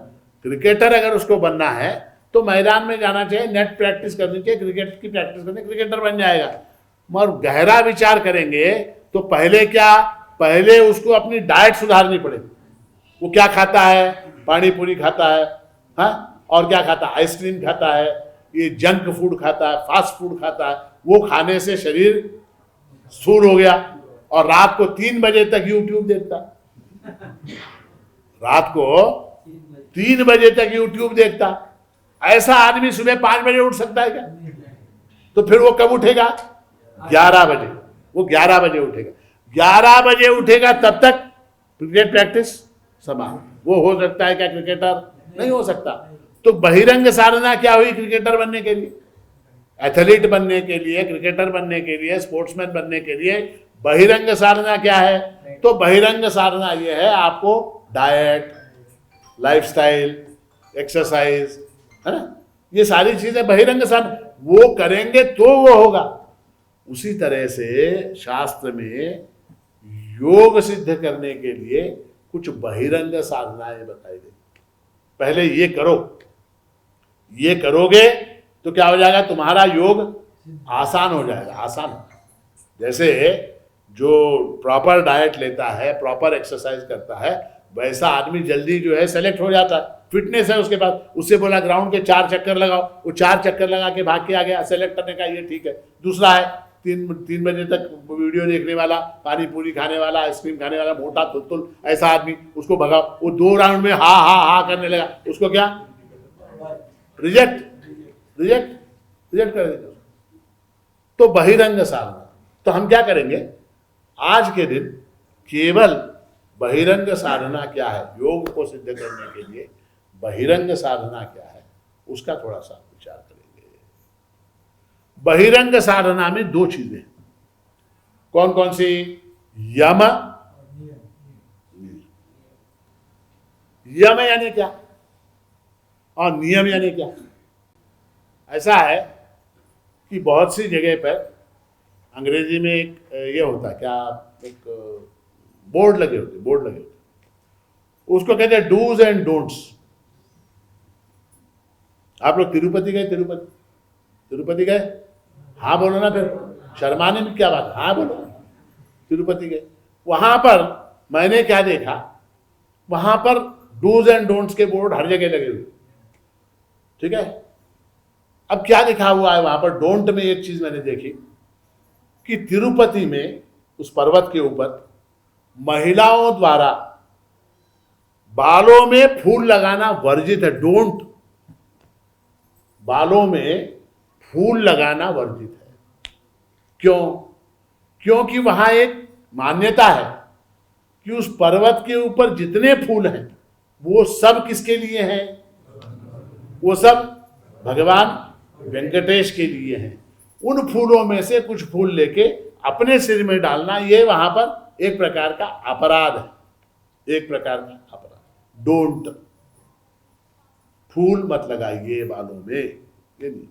Speaker 1: क्रिकेटर अगर उसको बनना है तो मैदान में जाना चाहिए, नेट प्रैक्टिस करनी चाहिए, क्रिकेट की प्रैक्टिस करनी, क्रिकेटर बन जाएगा। मगर गहरा विचार करेंगे तो पहले उसको अपनी डाइट सुधारनी पड़ेगी। वो क्या खाता है? पानी पूरी खाता है, हाँ, और क्या खाता है? आइसक्रीम खाता है, ये जंक फूड खाता है, फास्ट फूड खाता है। वो खाने से शरीर स्थूल हो गया, और रात को 3 बजे तक यूट्यूब देखता, रात को 3 बजे तक यूट्यूब देखता। ऐसा आदमी सुबह 5 बजे उठ सकता है क्या? तो फिर वो कब उठेगा? 11 बजे। वो 11 बजे उठेगा, 11 बजे उठेगा, तब तक क्रिकेट प्रैक्टिस समाप्त। वो हो सकता है क्या क्रिकेटर? नहीं हो सकता। तो बहिरंग साधना क्या हुई क्रिकेटर बनने के लिए, एथलीट बनने के लिए, क्रिकेटर बनने के लिए, स्पोर्ट्समैन बनने के लिए? बहिरंग साधना क्या है? तो बहिरंग साधना ये है, आपको डाइट, लाइफस्टाइल, एक्सरसाइज, है ना, ये सारी चीजें बहिरंग साधना। वो करेंगे तो वो होगा। उसी तरह से शास्त्र में योग सिद्ध करने के लिए कुछ बहिरंग साधनाएं बताई गई। पहले ये करो, ये करोगे तो क्या हो जाएगा? तुम्हारा योग आसान हो जाएगा, आसान। जैसे जो प्रॉपर डाइट लेता है, प्रॉपर एक्सरसाइज करता है, वैसा आदमी जल्दी जो है सेलेक्ट हो जाता है। फिटनेस है उसके पास, उससे बोला ग्राउंड के 4 चक्कर लगाओ, वो 4 चक्कर लगा के भाग के आ गया, सेलेक्ट करने का ये ठीक है। दूसरा है 3 बजे तक वीडियो देखने वाला, पानी पूरी खाने वाला, आइसक्रीम खाने वाला, मोटा तुलतुल ऐसा आदमी, उसको भगाओ। वो 2 राउंड में हा हा हा करने लगा, उसको क्या? रिजेक्ट कर देते। तो बहिरंग साधना। तो हम क्या करेंगे आज के दिन? केवल बहिरंग साधना क्या है, योग को सिद्ध करने के लिए बहिरंग साधना क्या है, उसका थोड़ा सा विचार करेंगे। बहिरंग साधना में 2 चीजें, कौन कौन सी? यम। यम यानी क्या? और नियम यानी क्या? ऐसा है कि बहुत सी जगह पर अंग्रेजी में एक ये होता है क्या, एक बोर्ड लगे होते, उसको कहते हैं डूज एंड डोंट्स। आप लोग तिरुपति गए? तिरुपति गए? हाँ बोलो ना, फिर शर्माने में क्या बात? हाँ बोलो। तिरुपति गए, वहां पर मैंने क्या देखा, वहां पर डूज एंड डोंट्स के बोर्ड हर जगह लगे हुए, ठीक है। अब क्या लिखा हुआ है वहां पर? डोंट में एक चीज मैंने देखी कि तिरुपति में उस पर्वत के ऊपर महिलाओं द्वारा बालों में फूल लगाना वर्जित है। डोंट, बालों में फूल लगाना वर्जित है। क्यों? क्योंकि वहां एक मान्यता है कि उस पर्वत के ऊपर जितने फूल हैं वो सब किसके लिए हैं? वो सब भगवान वेंकटेश के लिए हैं। उन फूलों में से कुछ फूल लेके अपने सिर में डालना, ये वहां पर एक प्रकार का अपराध है, एक प्रकार का अपराध। डोंट, फूल मत लगाइए बालों में, ये नहीं।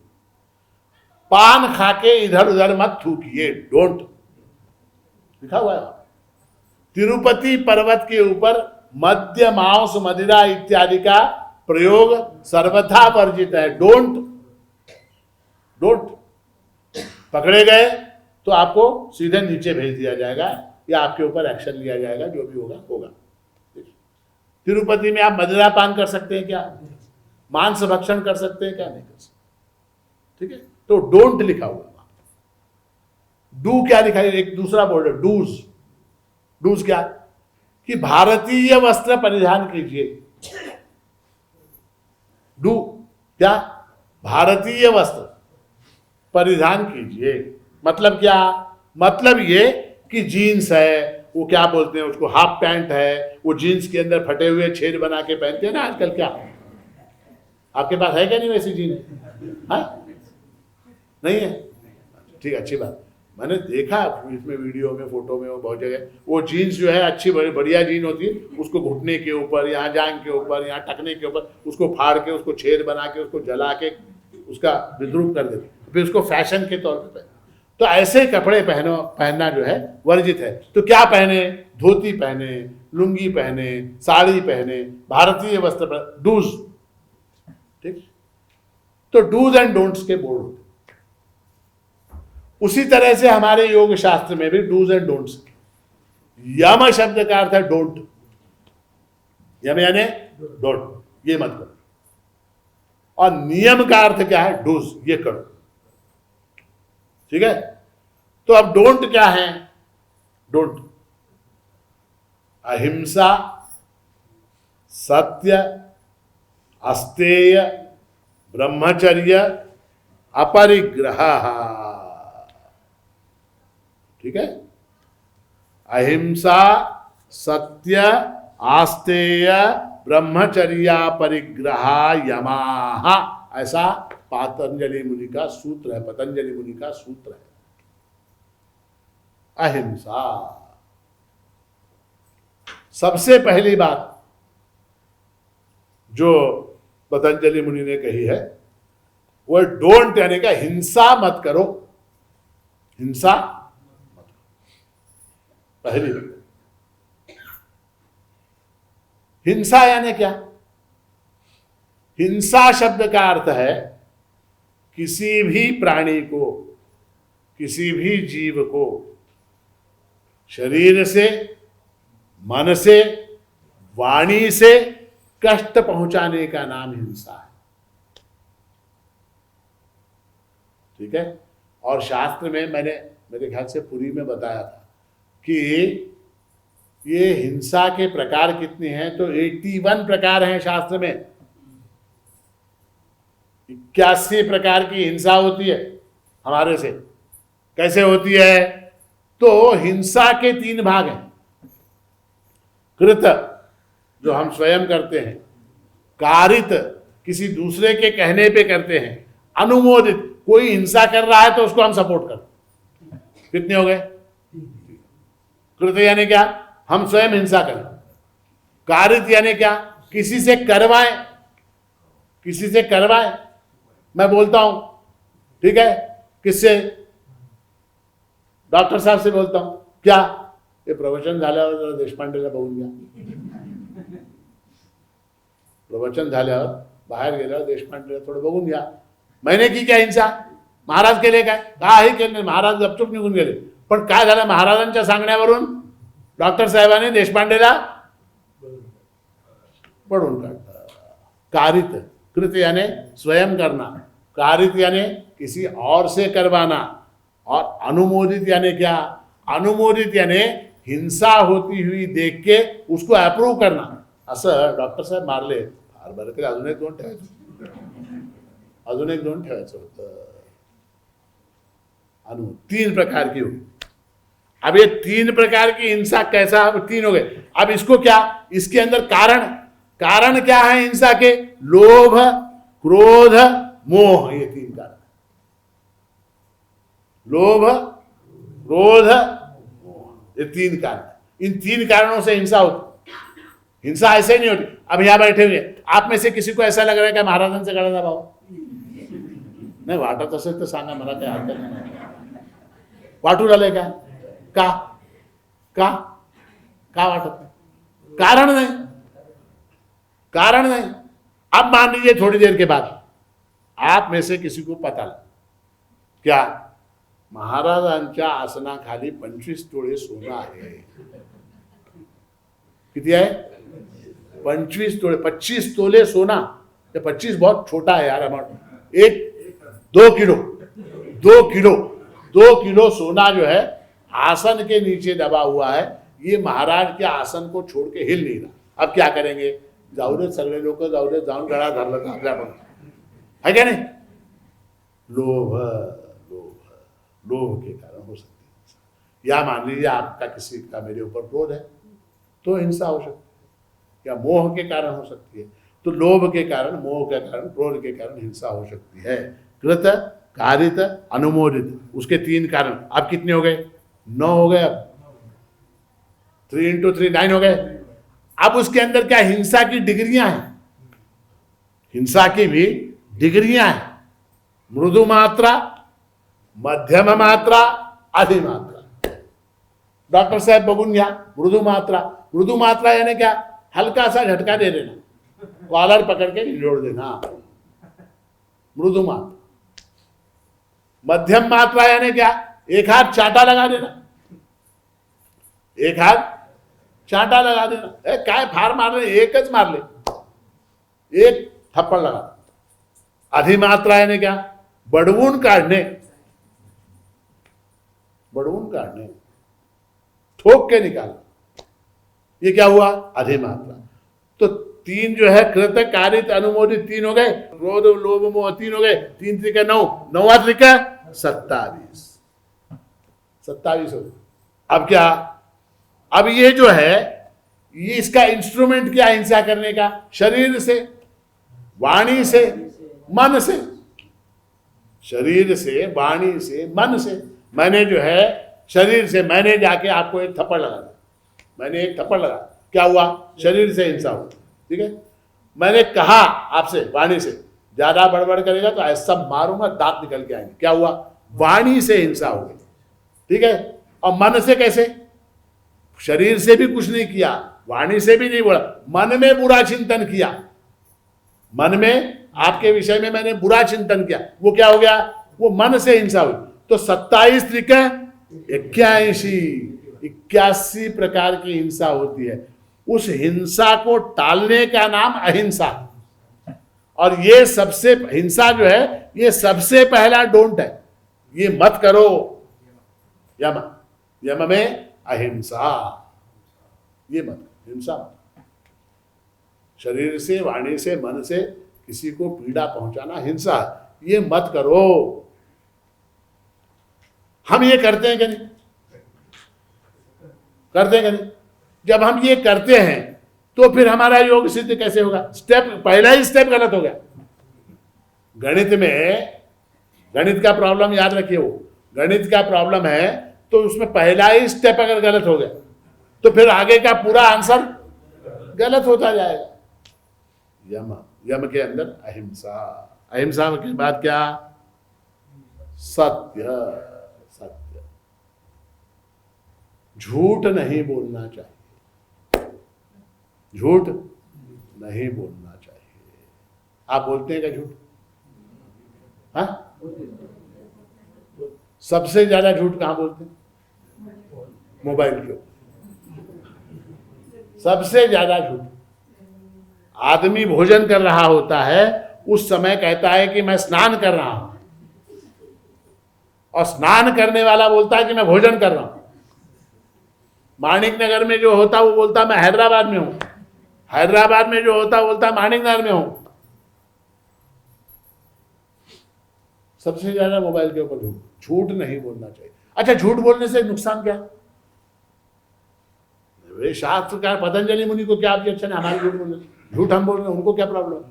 Speaker 1: पान खाके इधर उधर मत थूकिए, डोंट, लिखा हुआ है। तिरुपति पर्वत के ऊपर मद्य, मांस, मदिरा इत्यादि का प्रयोग सर्वथा वर्जित है। Don't, don't. पकड़े गए तो आपको सीधे नीचे भेज दिया जाएगा या आपके ऊपर एक्शन लिया जाएगा, जो भी होगा होगा। तिरुपति में आप मदिरा पान कर सकते हैं क्या? मांस भक्षण कर सकते हैं क्या? नहीं कर सकते, ठीक है। तो डोंट लिखा हुआ। डू क्या लिखा है? एक दूसरा बोर्ड है डूज। डूज क्या? कि भारतीय वस्त्र परिधान कीजिए। डू क्या? भारतीय वस्त्र परिधान कीजिए। मतलब क्या? मतलब ये कि जीन्स है, वो क्या बोलते हैं उसको, हाफ पैंट है, वो जीन्स के अंदर फटे हुए छेद बना के पहनते हैं ना आजकल। क्या आपके पास है क्या नहीं वैसी जीन्स? हाँ, नहीं है? ठीक, अच्छी बात। मैंने देखा इसमें वीडियो में, फोटो में, वो बहुत जगह वो जीन्स जो है अच्छी बढ़िया जीन होती है, उसको घुटने के ऊपर, यहाँ जांग के ऊपर, यहाँ टकने के ऊपर उसको फाड़ के, उसको छेद बना के, उसको जला के उसका विद्रूप कर देते, फिर उसको फैशन के तौर पर। तो ऐसे कपड़े पहनना जो है वर्जित है। तो क्या पहने? धोती पहने, लुंगी पहने, साड़ी पहने, भारतीय वस्त्र पर डूज, ठीक। तो डूज एंड डोंट्स के बोर्ड होते। उसी तरह से हमारे योग शास्त्र में भी डूज एंड डोंट्स। यम शब्द का अर्थ है डोंट। यम यानी डोंट, ये मत करो। और नियम का अर्थ क्या है? डूज, ये करो, ठीक है। तो अब डोंट क्या है? डोंट अहिंसा, सत्य, अस्तेय, ब्रह्मचर्य, अपरिग्रह, ठीक है। अहिंसा, सत्य, आस्तेय, ब्रह्मचर्या, परिग्रह, यमाः, ऐसा पतंजलि मुनि का सूत्र है। पतंजलि मुनि का सूत्र है अहिंसा। सबसे पहली बात जो पतंजलि मुनि ने कही है वो डोंट, यानी कि हिंसा मत करो। हिंसा मत करो, पहली बात। हिंसा यानी क्या? हिंसा शब्द का अर्थ है किसी भी प्राणी को, किसी भी जीव को शरीर से, मन से, वाणी से कष्ट पहुंचाने का नाम हिंसा है, ठीक है। और शास्त्र में मैंने मेरे ख्याल से पुरी में बताया था कि ये हिंसा के प्रकार कितने हैं। तो 81 प्रकार हैं शास्त्र में। 81 प्रकार की हिंसा होती है हमारे से। कैसे होती है? तो हिंसा के 3 भाग हैं। कृत, जो हम स्वयं करते हैं। कारित, किसी दूसरे के कहने पे करते हैं। अनुमोदित, कोई हिंसा कर रहा है तो उसको हम सपोर्ट करते हैं। कितने हो गए? कृत यानी क्या? हम स्वयं हिंसा करें। कारित यानी क्या? किसी से करवाएं, किसी से करवाएं। मैं बोलता हूं, ठीक है, किससे? डॉक्टर साहब से बोलता हूं, क्या हे प्रवचन झाल्यावर जरा देशपांडेला बघून घ्या, प्रवचन झाल्यावर बाहेर गेल्यावर देशपांडेला थोडं बघून घ्या. मैंने की क्या हिंसा? महाराज केले काय? काही केले नाही, महाराज गपचूप निघून गेले. पण काय झालं, महाराजांच्या सांगण्यावरून डॉक्टर साहेबांनी देशपांडेला पढ़ून काढलं. कारित, कृत यानी स्वयं करना, कारित यानी किसी और से करवाना, और अनुमोदित यानी क्या? अनुमोदित यानी हिंसा होती हुई देख के उसको अप्रूव करना. असं डॉक्टर साहेब मारले, फार बरं केलं, अजून एक दोन ठेवायचं होतं. अनु 3 प्रकार की हुई. अब ये 3 प्रकार की हिंसा कैसा, 3 हो गए. अब इसको क्या, इसके अंदर कारण क्या है हिंसा के? लोभ, क्रोध, मोह, ये 3 कारण. लोभ, क्रोध, मोह, ये 3 कारण. इन 3 कारणों से हिंसा होती. हिंसा ऐसे नहीं होती. अब यहां बैठे हुए आप में से किसी को ऐसा लग रहा है कि महाराजांचा गळा दाबावा? नाही वाटत असेल तर सांगा, मला काही हरकत नाही. वाटू राहिलंय का? का वाटत नाही? कारण नहीं. अब मान लीजिए थोड़ी देर के बाद आप में से किसी को पता लगा, क्या महाराजांच्या आसनाखाली 25 तोळे सोनं आहे. किती आहे? 25 तोळे. 25 तोले सोना. ये 25 बहुत छोटा है यार अमाउंट. 2 किलो सोना जो है आसन के नीचे दबा हुआ है. ये महाराज के आसन को छोड़ के हिल नहीं रहा. अब क्या करेंगे? जाऊ दे, सगळे लोक जाऊ दे, जाऊन गळा धरला तर आपल्या पण है क्या नहीं? लोभ के कारण हो सकती है. या मान लीजिए आपका किसी का मेरे ऊपर क्रोध है तो हिंसा हो सकती है. या मोह के कारण हो सकती है. तो लोभ के कारण, मोह के कारण, क्रोध के कारण हिंसा हो सकती है. कृत, कारित, अनुमोदित, उसके 3 कारण. अब कितने हो गए? 9 हो गए. अब 3 × 3 9 हो गए. अब उसके अंदर क्या, हिंसा की डिग्रियां हैं. हिंसा की भी डिग्रियां हैं. मृदु मात्रा, मध्यम मात्रा, अधिमात्रा. डॉक्टर साहब बघून घ्या. मृदु मात्रा यानी क्या? हल्का सा झटका दे देना, कॉलर पकड़ के जोड़ देना, मृदु मात्रा. मध्यम मात्रा यानी क्या? एक हाथ चाटा लगा देना, काय फार मारले, एकच मारले, एक थप्पड़ लगा. अधिमात्रा यानी क्या? बडवून काढणे, ठोक के निकालना. ये क्या हुआ? अधिमात्रा. तो 3 जो है, कृत, कारित, अनुमोदित 3 हो गए. क्रोध, लोभ, मोह 3 हो गए. 3 त्रिका 9, 9वां त्रिका 27 हो गए. अब क्या? अब ये जो है, ये इसका इंस्ट्रूमेंट क्या हिंसा करने का? शरीर से, वाणी से, मन से. शरीर से, वाणी से, मन से. मैंने जो है शरीर से, मैंने जाके आपको एक थप्पड़ लगा दिया. क्या हुआ? शरीर से हिंसा हुई. ठीक है. मैंने कहा आपसे वाणी से, ज्यादा बड़बड़ करेगा तो ऐसा मारूंगा दांत निकल के आएंगे. क्या हुआ? वाणी से हिंसा हो गई. ठीक है. और मन से कैसे? शरीर से भी कुछ नहीं किया, वाणी से भी नहीं बोला, मन में बुरा चिंतन किया. मन में आपके विषय में मैंने बुरा चिंतन किया. वो क्या हो गया? वो मन से हिंसा हुई. तो 27 त्रिका 81 प्रकार की हिंसा होती है. उस हिंसा को टालने का नाम अहिंसा. और ये सबसे, हिंसा जो है ये सबसे पहला डोंट है. ये मत करो. यम में अहिंसा. ये मत, हिंसा मत. शरीर से, वाणी से, मन से किसी को पीड़ा पहुंचाना हिंसा है. ये मत करो. हम ये करते हैं कि नहीं? जब हम ये करते हैं तो फिर हमारा योग सिद्ध कैसे होगा? पहला ही स्टेप गलत हो गया. गणित में, गणित का प्रॉब्लम याद रखिए, वो गणित का प्रॉब्लम है तो उसमें पहला ही स्टेप अगर गलत हो गया तो फिर आगे का पूरा आंसर गलत होता जाएगा. यम के अंदर अहिंसा, अहिंसा के बाद क्या? सत्य। सत्य, झूठ नहीं बोलना चाहिए, झूठ नहीं बोलना चाहिए। आप बोलते हैं क्या झूठ? हाँ, सबसे ज्यादा झूठ कहां बोलते हैं? मोबाइल के ऊपर सबसे ज्यादा झूठ। आदमी भोजन कर रहा होता है, उस समय कहता है कि मैं स्नान कर रहा हूं, और स्नान करने वाला बोलता है कि मैं भोजन कर रहा हूं। माणिक नगर में जो होता वो बोलता मैं हैदराबाद में हूं, हैदराबाद में जो होता बोलता माणिक नगर में हूं। सबसे ज्यादा मोबाइल के ऊपर झूठ। झूठ नहीं बोलना चाहिए। अच्छा, झूठ बोलने से नुकसान क्या है? वे शास्त्रकार पतंजलि मुनि को क्या ऑब्जेक्शन है हमारे झूठ बोलने? झूठ हम बोल रहे हैं, उनको क्या प्रॉब्लम?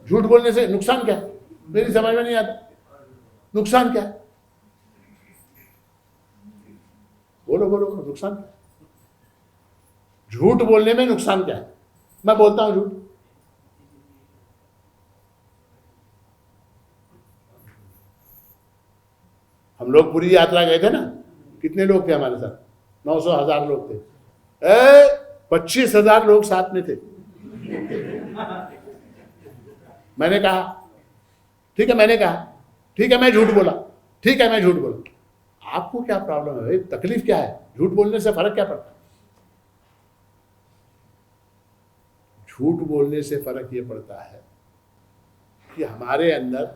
Speaker 1: झूठ बोलने से नुकसान क्या है? मेरी समझ में नहीं आता, नुकसान क्या है? बोलो बोलो बोलो, नुकसान क्या है? झूठ बोलने में नुकसान क्या है? मैं बोलता हूं झूठ, हम लोग पूरी यात्रा गए थे ना, कितने लोग थे हमारे साथ? 900,000 लोग थे। 25,000 लोग साथ में थे। मैंने कहा ठीक है, मैंने कहा ठीक है मैं झूठ बोला, ठीक है मैं झूठ बोला। आपको क्या प्रॉब्लम है? तकलीफ क्या है? झूठ बोलने से फर्क क्या पड़ता है? झूठ बोलने से फर्क ये पड़ता है कि हमारे अंदर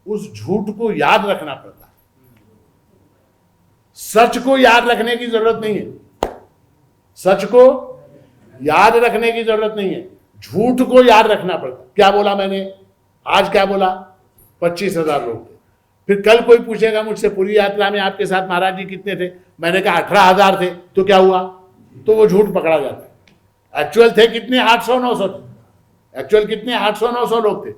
Speaker 1: उस झूठ को याद रखना पड़ता है। सच को याद रखने की जरूरत नहीं है, सच को याद रखने की जरूरत नहीं है, झूठ को याद रखना पड़ता है। क्या बोला मैंने आज? क्या बोला? 25,000 लोग थे। फिर कल कोई पूछेगा मुझसे पूरी यात्रा में आपके साथ महाराज जी कितने थे? मैंने कहा 18,000 थे। तो क्या हुआ? तो वो झूठ पकड़ा जाता है। एक्चुअल थे कितने? 800-900 थे। एक्चुअल कितने? 800-900 लोग थे।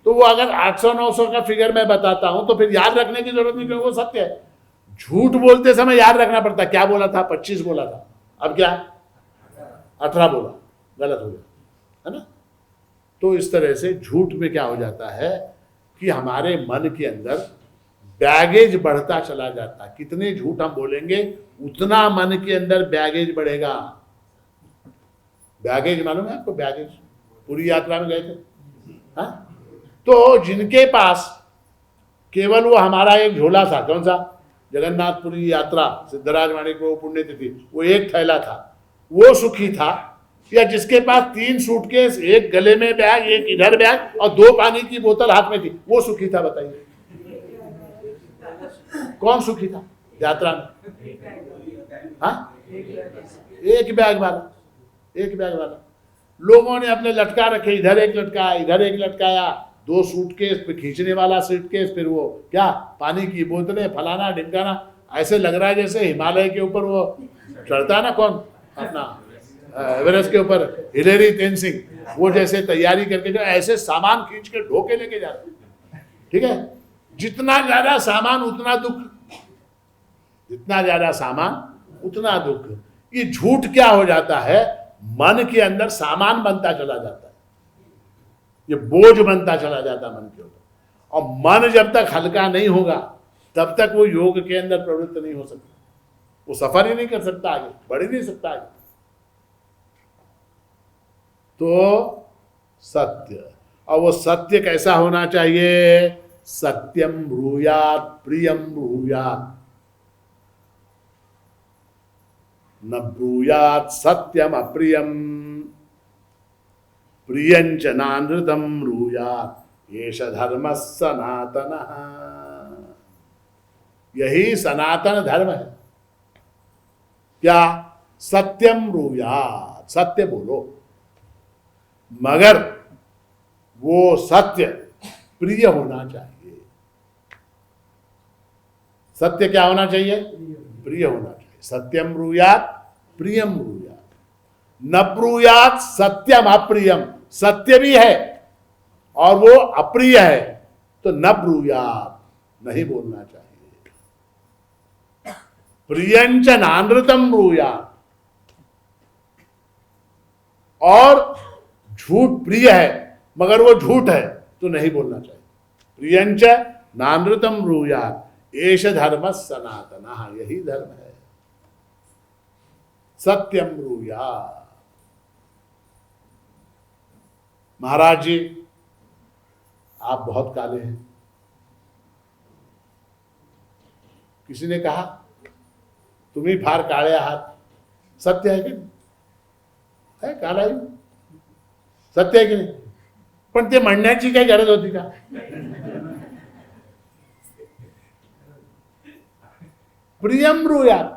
Speaker 1: तो वो अगर 800-900 का फिगर मैं बताता हूं तो फिर याद रखने की जरूरत नहीं, क्योंकि वो सत्य है। झूठ बोलते समय याद रखना पड़ता है। क्या बोला था? 25 बोला था, अब क्या 18 बोला, गलत हो गया, है ना? तो इस तरह से झूठ में क्या हो जाता है कि हमारे मन के अंदर बैगेज बढ़ता चला जाता है। कितने झूठ हम बोलेंगे उतना मन के अंदर बैगेज बढ़ेगा। बैगेज मालूम है आपको? बैगेज पूरी यात्रा में गए थे, हाँ? तो जिनके पास केवल वो हमारा एक झोला था, कौन सा? जगन्नाथपुरी यात्रा सिद्धराज माणिक वो पुण्यतिथि, वो एक थैला था, वो सुखी था? या जिसके पास 3 सूटकेस, एक गले में बैग, एक इधर बैग और 2 पानी की बोतल हाथ में थी, वो सुखी था? बताइए कौन सुखी था यात्रा में? हाँ, एक बैग वाला, एक बैग वाला। लोगों ने अपने लटका रखे, इधर एक लटकाया, इधर एक लटकाया, 2 सूटकेस पे खींचने वाला सूटकेस, फिर वो क्या पानी की बोतलें, फलाना ढिमकाना। ऐसे लग रहा है जैसे हिमालय के ऊपर वो चढ़ता है ना, कौन अपना एवरेस्ट के ऊपर, हिलेरी तेनसिंह, वो जैसे तैयारी करके जो ऐसे सामान खींच के ढोके लेके जाते। ठीक है, जितना ज्यादा सामान उतना दुख, जितना ज्यादा सामान उतना दुख। ये झूठ क्या हो जाता है? मन के अंदर सामान बनता चला जाता है, ये बोझ बनता चला जाता है मन के ऊपर। और मन जब तक हल्का नहीं होगा तब तक वो योग के अंदर प्रवृत्त नहीं हो सकता, वो सफर ही नहीं कर सकता, आगे बढ़ ही नहीं सकता आगे। तो सत्य, और वो सत्य कैसा होना चाहिए? सत्यम ब्रूयात प्रियम ब्रूयात, न ब्रूयात सत्यम अप्रियम, प्रियंच नानृतम ब्रूयात, येष धर्म सनातन। यही सनातन धर्म है। क्या? सत्यम ब्रूयात, सत्य बोलो, मगर वो सत्य प्रिय होना चाहिए। सत्य क्या होना चाहिए? प्रिय होना चाहिए। सत्यम ब्रूयात प्रियम ब्रूयात, न ब्रूयात सत्यम अप्रियम। सत्य भी है और वो अप्रिय है, तो न ब्रूयात, नहीं बोलना चाहिए। प्रियंच नानृतम ब्रूयात, और झूठ प्रिय है मगर वो झूठ है तो नहीं बोलना चाहिए। प्रियंच नानृतम ब्रूयात् एष धर्म सनातन, यही धर्म है। सत्यम ब्रूयात्। महाराज जी आप बहुत काले हैं। किसी ने कहा तुम्ही फार काळे आहात, सत्य है कि नहीं? है काला ही, सत्य है की नाही? पण ते म्हणण्याची काही गरज होती का? प्रियम ब्रूयात्,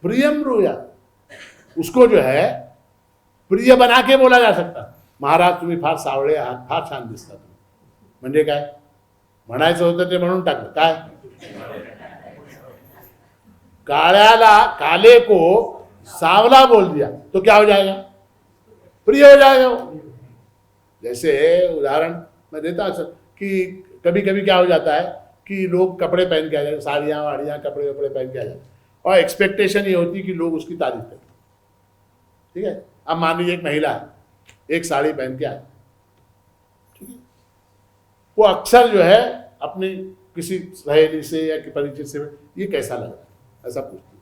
Speaker 1: प्रियम ब्रूयात्, उसको जो है प्रिय बना के बोला जा सकता। महाराज तुम्ही फार सावळे आहात, फार छान दिसता तुम्ही, म्हणजे काय म्हणायचं होतं ते म्हणून टाकलं। काय काळ्याला, काले को सांवला बोल दिया तो क्या हो जाएगा? प्रिय हो जाएगा वो। जैसे उदाहरण मैं देता हूं कि कभी कभी क्या हो जाता है कि लोग कपड़े पहन के आ जाते, साड़ियाँ वाड़ियाँ कपड़े वपड़े पहन के आ जाते, और एक्सपेक्टेशन ये होती है कि लोग उसकी तारीफ करें। ठीक है, अब मान लीजिए एक महिला है, एक साड़ी पहन के आए, ठीक है, वो अक्सर जो है अपनी किसी सहेली से या कि परिचित से ये कैसा लग रहा है ऐसा पूछती है।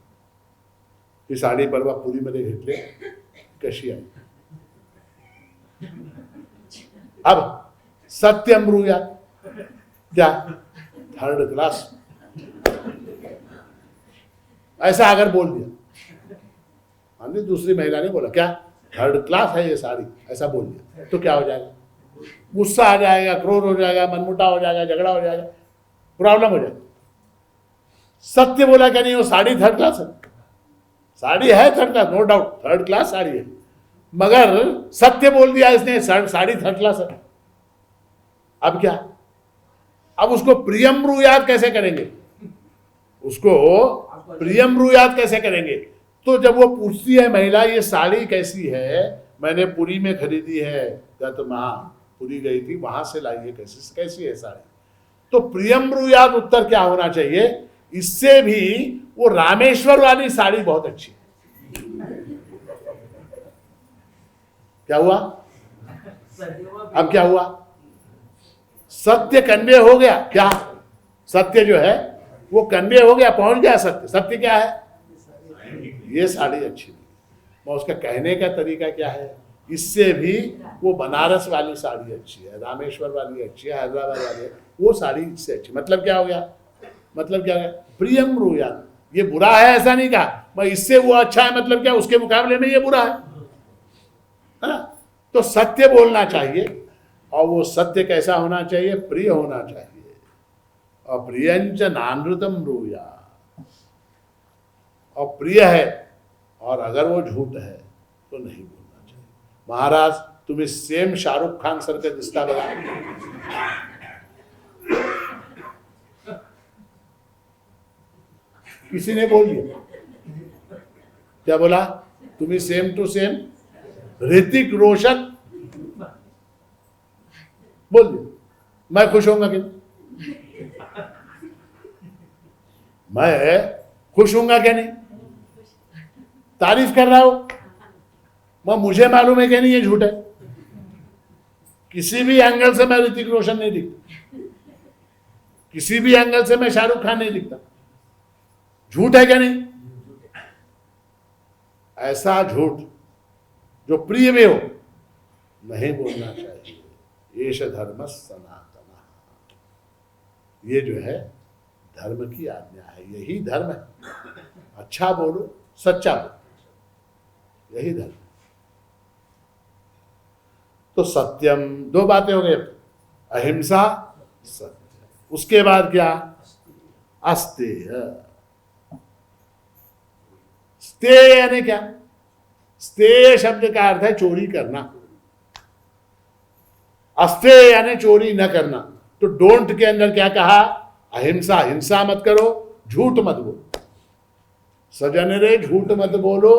Speaker 1: ती साडी परवा पुरीमध्ये घेतली, कशी आहे? अब सत्यम ब्रूयात्, क्या थर्ड क्लास, ऐसा अगर बोल दिया, हमने दूसरी महिला ने बोला क्या थर्ड क्लास है ये साड़ी, ऐसा बोल दिया तो क्या हो जाएगा? गुस्सा आ जाएगा, क्रोध हो जाएगा, मनमुटा हो जाएगा, झगड़ा हो जाएगा, प्रॉब्लम हो जाएगा। सत्य बोला क्या नहीं, वो साड़ी थर्ड क्लास है, साड़ी है third class, no doubt third class sari है, मगर सत्य बोल दिया इसने साड़ी थर्ड क्लास है। अब क्या? अब उसको प्रियम ब्रूयात् कैसे करेंगे? उसको प्रियम ब्रूयात् कैसे करेंगे? तो जब वो पूछती है महिला ये साड़ी कैसी है, मैंने पुरी में खरीदी है, या तो पुरी गई थी वहां से लाई है, कैसी है साड़ी, तो प्रियम ब्रूयात् उत्तर क्या होना चाहिए? इससे भी वो रामेश्वर वाली साड़ी बहुत अच्छी है। क्या हुआ? अब क्या हुआ? सत्य कन्वे हो गया। क्या सत्य जो है वो कन्वे हो गया, पहुंच गया सत्य। सत्य क्या है? ये साड़ी अच्छी नहीं, और उसका कहने का तरीका क्या है? इससे भी वो बनारस वाली साड़ी अच्छी है, रामेश्वर वाली अच्छी है, हैदराबाद वाली है, वो साड़ी इससे अच्छी। मतलब क्या हो गया? मतलब क्या हो गया? प्रियम ब्रूयात्, ये बुरा है ऐसा नहीं कहा, मैं इससे वो अच्छा है, मतलब क्या उसके मुकाबले में ये बुरा है ना? तो सत्य बोलना चाहिए, और वो सत्य कैसा होना चाहिए? प्रिय होना चाहिए। और प्रियंच नानृतम ब्रूयात्, और प्रिय है, और अगर वो झूठ है तो नहीं बोलना चाहिए। महाराज तुम्ही सेम शाहरुख खान सारखं दिसता बघा। किसी ने बोल दिया, क्या बोला? तुम्ही same to same Hrithik Roshan बोल दिया। मैं खुश होऊंगा कि नहीं? मैं खुश होऊंगा क्या नहीं? तारीफ कर रहा हूं, मैं मुझे मालूम है कि नहीं ये झूठ है। किसी भी एंगल से मैं ऋतिक रोशन नहीं दिखता, किसी भी एंगल से मैं शाहरुख खान नहीं दिखता। झूठ है क्या नहीं? ऐसा झूठ जो प्रिय में हो नहीं बोलना चाहिए। एष धर्म सनातन, ये जो है धर्म की आज्ञा है, यही धर्म है। अच्छा बोलो, सच्चा बोलो, यही धर्म। तो सत्यम, दो बातें हो गई, अहिंसा सत्य, उसके बाद क्या? अस्तेय। स्तेय यानी क्या? स्तेय शब्द का अर्थ है चोरी करना, अस्तेय यानी चोरी न करना। तो डोंट के अंदर क्या कहा? अहिंसा, हिंसा मत करो, झूठ मत बोलो। सजन रे झूठ मत बोलो,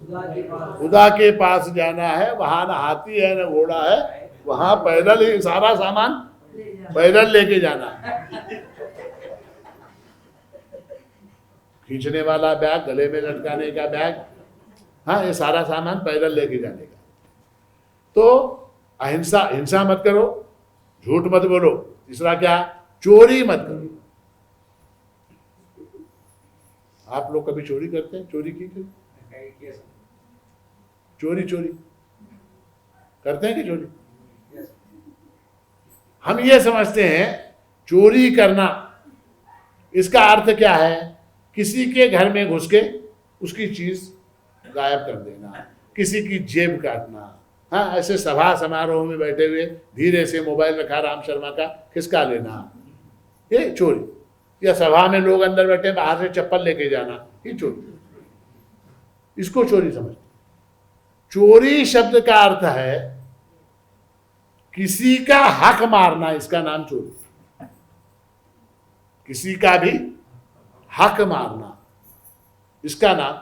Speaker 1: खुदा के पास जाना है, वहां न हाथी है न घोड़ा है, वहां पैदल ही सारा सामान पैदल लेके जाना है। खींचने वाला बैग, गले में लटकाने का बैग, हाँ, ये सारा सामान पैदल लेके जाने का। तो अहिंसा, हिंसा मत करो, झूठ मत बोलो। तीसरा क्या? चोरी मत करो। आप लोग कभी चोरी करते हैं? चोरी की चोरी करते हैं कि चोरी? हम ये समझते हैं चोरी करना, इसका अर्थ क्या है? किसी के घर में घुस के उसकी चीज गायब कर देना, किसी की जेब काटना। हाँ, ऐसे सभा समारोह में बैठे हुए धीरे से मोबाइल रखा राम शर्मा का, खिसका लेना, ये चोरी। या सभा में लोग अंदर बैठे, बाहर से चप्पल लेके जाना, ये चोरी। इसको चोरी समझते। चोरी शब्द का अर्थ है किसी का हक मारना, इसका नाम चोरी। किसी का भी हक मारना, इसका नाम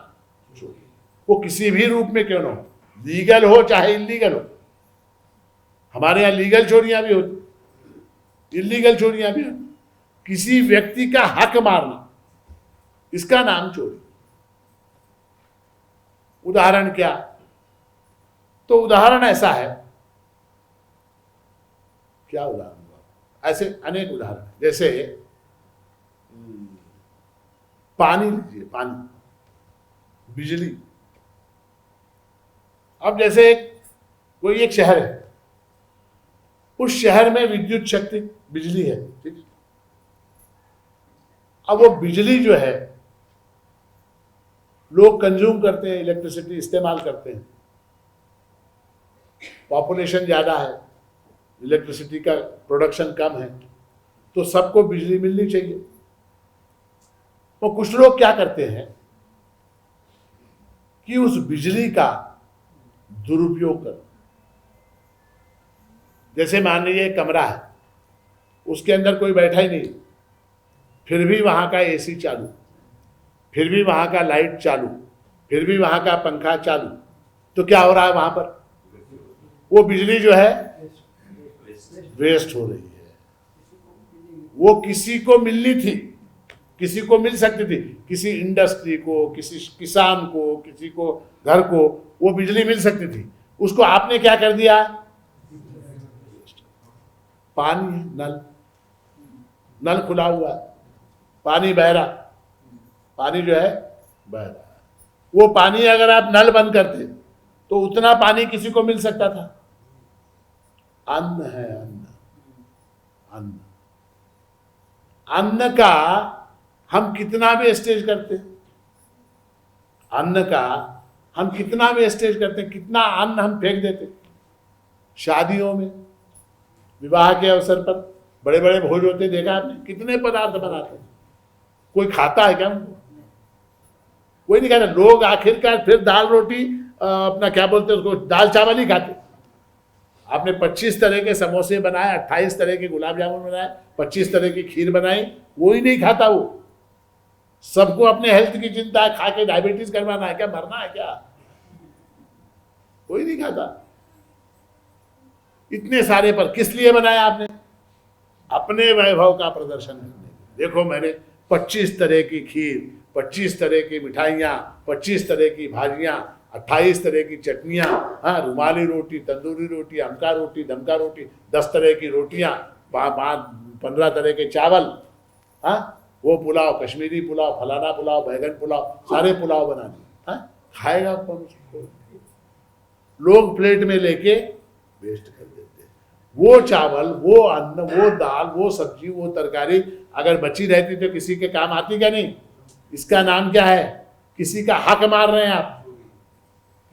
Speaker 1: चोरी। वो किसी भी रूप में क्यों ना हो, लीगल हो चाहे इलीगल हो। हमारे यहां लीगल चोरियां भी होती, इलीगल चोरियां भी होती। किसी व्यक्ति का हक मारना, इसका नाम चोरी। उदाहरण क्या? तो उदाहरण ऐसा है, क्या उदाहरण? ऐसे अनेक उदाहरण, जैसे पानी लीजिए, पानी, बिजली। अब जैसे कोई एक शहर है, उस शहर में विद्युत शक्ति, बिजली है, ठीक। अब वो बिजली जो है लोग कंज्यूम करते हैं, इलेक्ट्रिसिटी इस्तेमाल करते हैं। पॉपुलेशन ज्यादा है, इलेक्ट्रिसिटी का प्रोडक्शन कम है, तो सबको बिजली मिलनी चाहिए। तो कुछ लोग क्या करते हैं कि उस बिजली का दुरुपयोग कर, जैसे मान लीजिए एक कमरा है, उसके अंदर कोई बैठा ही नहीं, फिर भी वहां का एसी चालू, फिर भी वहां का लाइट चालू, फिर भी वहां का पंखा चालू, तो क्या हो रहा है? वहां पर वो बिजली जो है वेस्ट हो रही है। वो किसी को मिलनी थी, किसी को मिल सकती थी, किसी इंडस्ट्री को, किसी किसान को, किसी को घर को वो बिजली मिल सकती थी। उसको आपने क्या कर दिया? पानी, नल खुला हुआ है, पानी बह रहा, पानी जो है बह रहा है। वो पानी अगर आप नल बंद करते तो उतना पानी किसी को मिल सकता था। अन्न है, अन्न, अन्न का हम कितना वेस्टेज करते हैं, अन्न का हम कितना वेस्टेज करते हैं, कितना अन्न हम फेंक देते। शादियों में, विवाह के अवसर पर बड़े बड़े भोज होते, देखा आपने, कितने पदार्थ बनाते हैं, कोई खाता है क्या उनको? कोई नहीं खाता। लोग आखिरकार फिर दाल रोटी, अपना क्या बोलते हैं उसको, दाल चावल ही खाते। आपने 25 तरह के समोसे बनाए, 28 तरह के गुलाब जामुन बनाए, 25 तरह की खीर बनाई, वो ही नहीं खाता। वो सबको अपने हेल्थ की चिंता है, खा के डायबिटीज करवाना है क्या, मरना है क्या? कोई नहीं खाता। इतने सारे पर किस लिए बनाया आपने? अपने वैभव का प्रदर्शन करने। देखो मैंने 25 तरह की खीर, 25 तरह की मिठाइयाँ, 25 तरह की भाजियाँ, 28 तरह की चटनियाँ, हाँ, रुमाली रोटी, तंदूरी रोटी, अमका रोटी, दमका रोटी, 10 तरह की रोटियाँ, 15 तरह के चावल, हाँ, वो पुलाव, कश्मीरी पुलाव, फलाना पुलाव, बैगन पुलाव, सारे पुलाव बना दिए। हाँ, खाएगा कौन उसको? लोग प्लेट में लेके वेस्ट कर देते। वो चावल, वो अन्न, वो दाल, वो सब्जी, वो तरकारी अगर बची रहती तो किसी के काम आती क्या नहीं? इसका नाम क्या है? किसी का हक मार रहे हैं आप,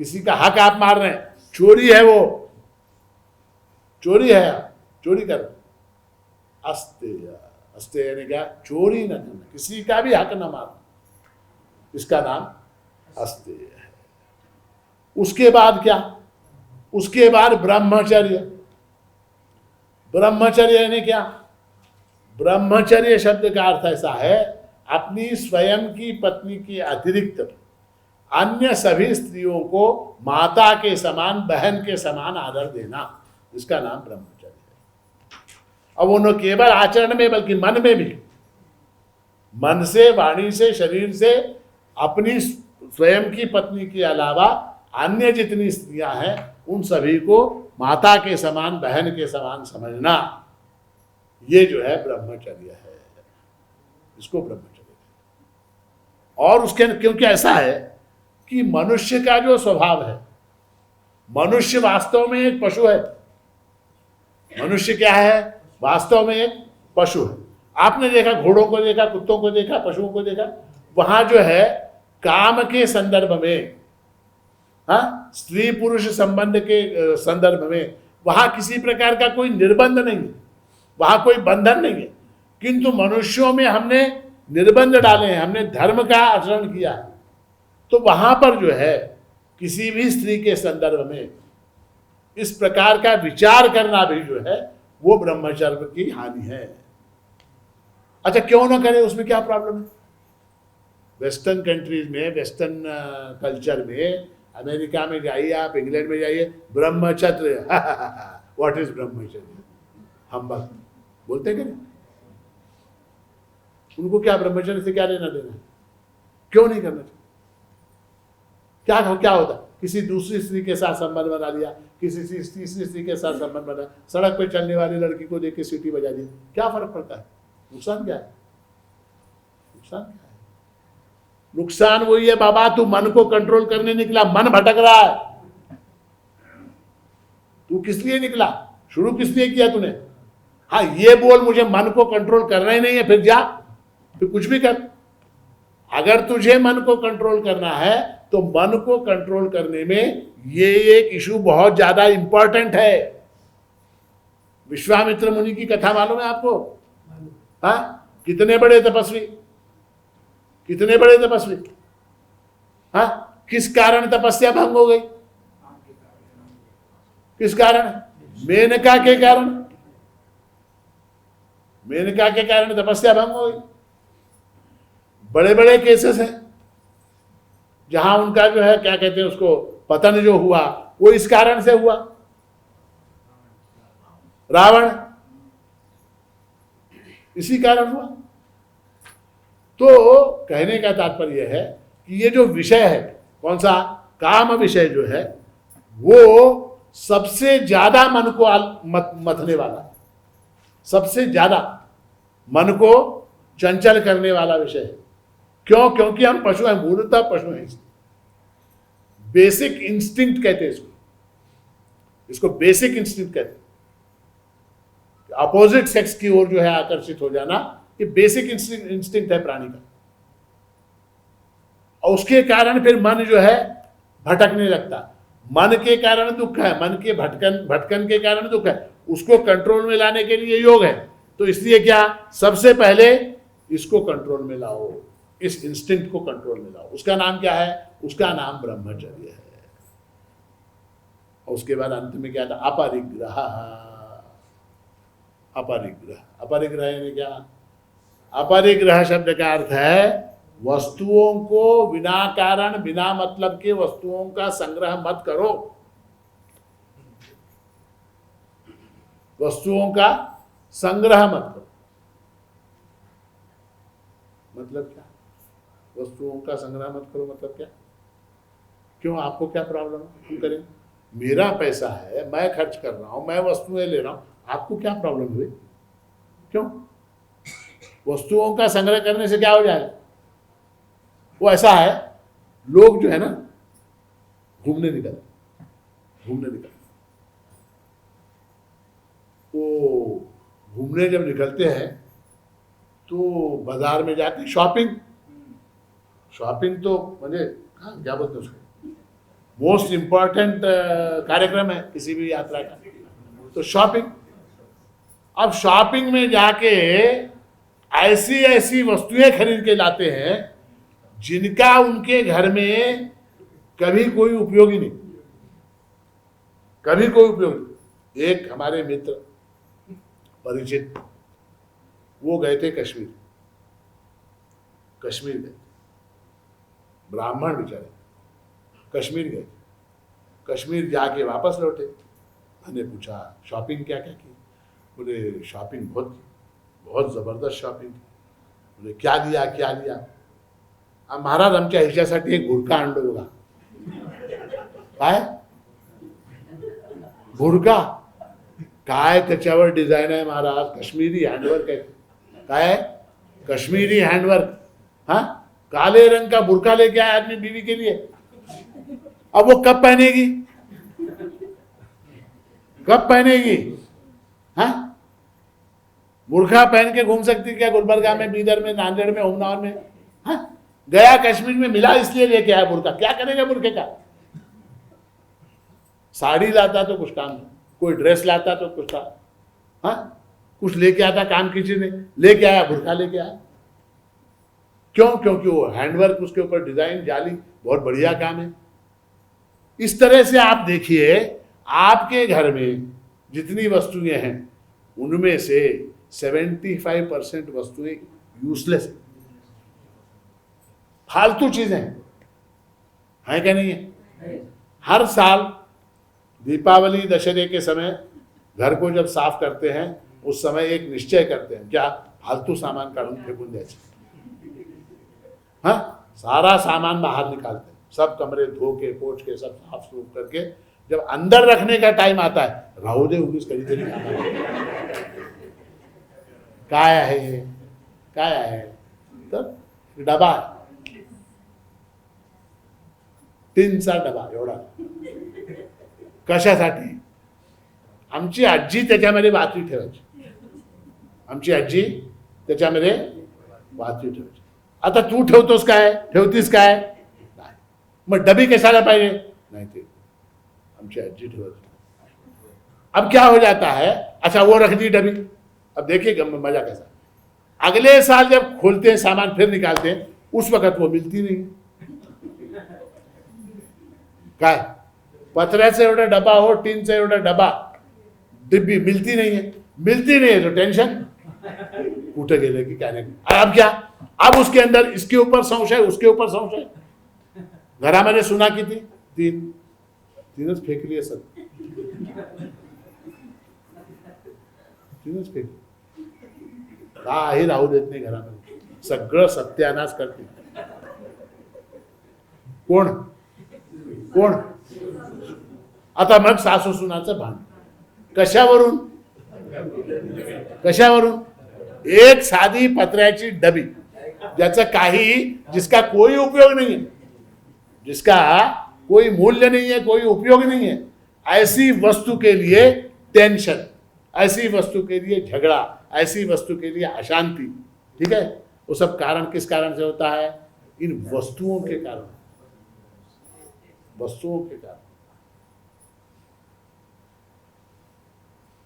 Speaker 1: किसी का हक आप मार रहे हैं, चोरी है। वो चोरी है, आप चोरी कर। अस्ते यानी क्या? चोरी न करना, किसी का भी हक न मारना, इसका नाम अस्ते है। उसके बाद क्या? उसके बाद ब्रह्मचर्य। ब्रह्मचर्य यानी क्या? ब्रह्मचर्य शब्द का अर्थ ऐसा है, अपनी स्वयं की पत्नी के अतिरिक्त अन्य सभी स्त्रियों को माता के समान, बहन के समान आदर देना, इसका नाम ब्रह्मचर्य है। अब वो न केवल आचरण में बल्कि मन में भी, मन से, वाणी से, शरीर से अपनी स्वयं की पत्नी के अलावा अन्य जितनी स्त्रियां हैं उन सभी को माता के समान, बहन के समान समझना, ये जो है ब्रह्मचर्य है, इसको ब्रह्मचर्य कहते हैं। और उसके क्योंकि ऐसा है कि मनुष्य का जो स्वभाव है, मनुष्य वास्तव में एक पशु है। मनुष्य क्या है? वास्तव में एक पशु है। आपने देखा, घोड़ों को देखा, कुत्तों को देखा, पशुओं को देखा, वहां जो है काम के संदर्भ में, हाँ, स्त्री पुरुष संबंध के संदर्भ में वहां किसी प्रकार का कोई निर्बंध नहीं है, वहां कोई बंधन नहीं है। किंतु मनुष्यों में हमने निर्बंध डाले हैं, हमने धर्म का आचरण किया है, तो वहां पर जो है किसी भी स्त्री के संदर्भ में इस प्रकार का विचार करना भी जो है वो ब्रह्मचर्य की हानि है। अच्छा, क्यों ना करे, उसमें क्या प्रॉब्लम है? वेस्टर्न कंट्रीज में, वेस्टर्न कल्चर में, अमेरिका में जाइए आप, इंग्लैंड में जाइए, ब्रह्मचर्य, व्हाट इज ब्रह्मचर्य, हम बस बोलते कि नहीं? उनको क्या ब्रह्मचर्य से क्या लेना देना है? क्यों नहीं करना चाहिए? क्या होता? किसी दूसरी स्त्री के साथ संबंध बना लिया, किसी तीसरी स्त्री के साथ संबंध बना, सड़क पे चलने वाली लड़की को देख के सीटी बजा दी, क्या फर्क पड़ता है? नुकसान क्या है? नुकसान क्या है? नुकसान वही है बाबा, तू मन को कंट्रोल करने निकला, मन भटक रहा है। तू किस लिए निकला? शुरू किस लिए किया तूने? हाँ, ये बोल मुझे मन को कंट्रोल करना ही नहीं है, फिर जा, फिर कुछ भी कर। अगर तुझे मन को कंट्रोल करना है तो मन को कंट्रोल करने में ये एक इशू बहुत ज्यादा इंपॉर्टेंट है। विश्वामित्र मुनि की कथा मालूम है आपको? हाँ, कितने बड़े तपस्वी, कितने बड़े तपस्वी, हाँ, किस कारण तपस्या भंग हो गई? किस कारण? मेनका के कारण। मेनका के कारण तपस्या भंग हो गई। बड़े बड़े केसेस हैं जहां उनका जो है, क्या कहते हैं उसको, पतन जो हुआ वो इस कारण से हुआ। रावण, इसी कारण हुआ। तो कहने का तात्पर्य है कि ये जो विषय है, कौन सा? काम विषय जो है, वो सबसे ज्यादा मन को मथने वाला, सबसे ज्यादा मन को चंचल करने वाला विषय है। क्यों? क्योंकि हम पशु हैं, मूलतः पशु हैं। बेसिक इंस्टिंक्ट कहते हैं इसको बेसिक इंस्टिंक्ट कहते हैं। अपोजिट सेक्स की ओर जो है आकर्षित हो जाना, ये बेसिक इंस्टिंक्ट है प्राणी का। और उसके कारण फिर मन जो है भटकने लगता। मन के कारण दुख है, मन के भटकन के कारण दुख है। उसको कंट्रोल में लाने के लिए योग है। तो इसलिए क्या, सबसे पहले इसको कंट्रोल में लाओ, इस इंस्टिंक्ट को कंट्रोल में लाओ। उसका नाम क्या है? उसका नाम ब्रह्मचर्य है। और उसके बाद अंत में क्या था? अपरिग्रह। अपरिग्रह, अपरिग्रह यानी क्या? अपरिग्रह शब्द का अर्थ है वस्तुओं को बिना कारण, बिना मतलब के वस्तुओं का संग्रह मत करो। वस्तुओं का संग्रह मत करो। मतलब क्या? वस्तुओं का संग्रह मत करो मतलब क्या? क्यों, आपको क्या प्रॉब्लम है? क्यों करें? मेरा पैसा है, मैं खर्च कर रहा हूं, मैं वस्तुएं ले रहा हूं, आपको क्या प्रॉब्लम हुई? क्यों? वस्तुओं का संग्रह करने से क्या हो जाएगा? वो ऐसा है, लोग जो है ना घूमने निकलते, वो घूमने जब निकलते हैं तो बाजार में जाते हैं, शॉपिंग तो मुझे क्या बोलते हैं उसको, मोस्ट इंपॉर्टेंट कार्यक्रम है किसी भी यात्रा का, तो शॉपिंग। अब शॉपिंग में जाके ऐसी ऐसी वस्तुएं खरीद के लाते हैं जिनका उनके घर में कभी कोई उपयोग ही नहीं, कभी कोई उपयोग नहीं। एक हमारे मित्र परिचित, वो गए थे कश्मीर गए, ब्राह्मण बेचारे कश्मीर गए, कश्मीर जाके वापस लौटे। मैंने पूछा शॉपिंग क्या क्या की? बोले शॉपिंग बहुत जबरदस्त शॉपिंग की। बोले क्या लिया? महाराज आमच्या हिच्यासाठी एक गुरखा आणलं बघा। काय? बुरका काय त्याच्यावर डिझाईन आहे महाराज, कश्मीरी हैंडवर्क है, काय कश्मीरी हैंडवर्क। हाँ, काले रंग का बुरका लेके आया आदमी बीवी के लिए, अब वो कब पहनेगी, कब पहनेगी? हाँ, बुरखा पहन के घूम सकती क्या गुलबर्गा में, बीदर में, नांदेड़ में, उन्नाव में? हाँ, गया कश्मीर में मिला इसलिए लेके आया बुरका, क्या करेगा बुरके का? साड़ी लाता तो कुछ काम, कोई ड्रेस लाता तो कुछ था, हाँ, कुछ लेके आता काम किसी ने, लेके आया बुरका लेके आया। क्यों? क्योंकि वो हैंडवर्क, उसके ऊपर डिजाइन, जाली, बहुत बढ़िया काम है। इस तरह से आप देखिए, आपके घर में जितनी वस्तुएं हैं उनमें से 75% वस्तुएं यूजलेस है, फालतू चीजें हैं क्या नहीं है? हर साल दीपावली दशहरे के समय घर को जब साफ करते हैं उस समय एक निश्चय करते हैं, क्या? फालतू सामान काढून फेकून द्यायचं। हाँ, सारा सामान बाहर निकालते हैं, सब कमरे धो के पोछ के सब साफ सूफ करके जब अंदर रखने का टाइम आता है, राहू दे उगीच कधीतरी काय आहे, काय आहे तर डबा, टीनचा डबा एवढा, कशासाठी? आमची आजी त्याच्यामध्ये वाती ठेवायची, आमची आजी त्याच्यामध्ये वाती ठेवायची। आता तू ठेवतोस काय, ठेवतीस काय? नाही। मग डबी कशाला पाहिजे? नाही, ते आमची आजी ठेवायची। अब क्या हो जाता है, अच्छा वो रख दी डबी, अब देखिए मजा कैसा, अगले साल जब खोलते हैं सामान फिर निकालते हैं, उस वक्त वो मिलती नहीं। काय पत्र्याचा एवढा डबा हो, टीनचा एवढा डबा, डिब्बी मिलती नहीं है, मिलती नहीं है तो टेंशन, कुठे गेले की क्या नहीं। अब क्या, अब उसके अंदर इसके ऊपर संशय, उसके ऊपर संशय। घरामध्ये सुना किती? तीनच फेकली असत, तीनच फेकली, काही राहू देत नाही घरामध्ये, सगळं सत्यानाश करते। कोण कोण? आता मग सासू सुनाचं भांडण कशावरून? कशावरून? एक साधी पत्र्याची डबी, ज्याचा काही, जिसका कोई उपयोग नहीं है, जिसका कोई मूल्य नहीं है, कोई उपयोग नहीं है, ऐसी वस्तु के लिए टेंशन, ऐसी वस्तु के लिए झगड़ा, ऐसी वस्तु के लिए अशांति। ठीक है, वो सब कारण किस कारण से होता है? इन वस्तुओं के कारण, वस्तुओं के कारण।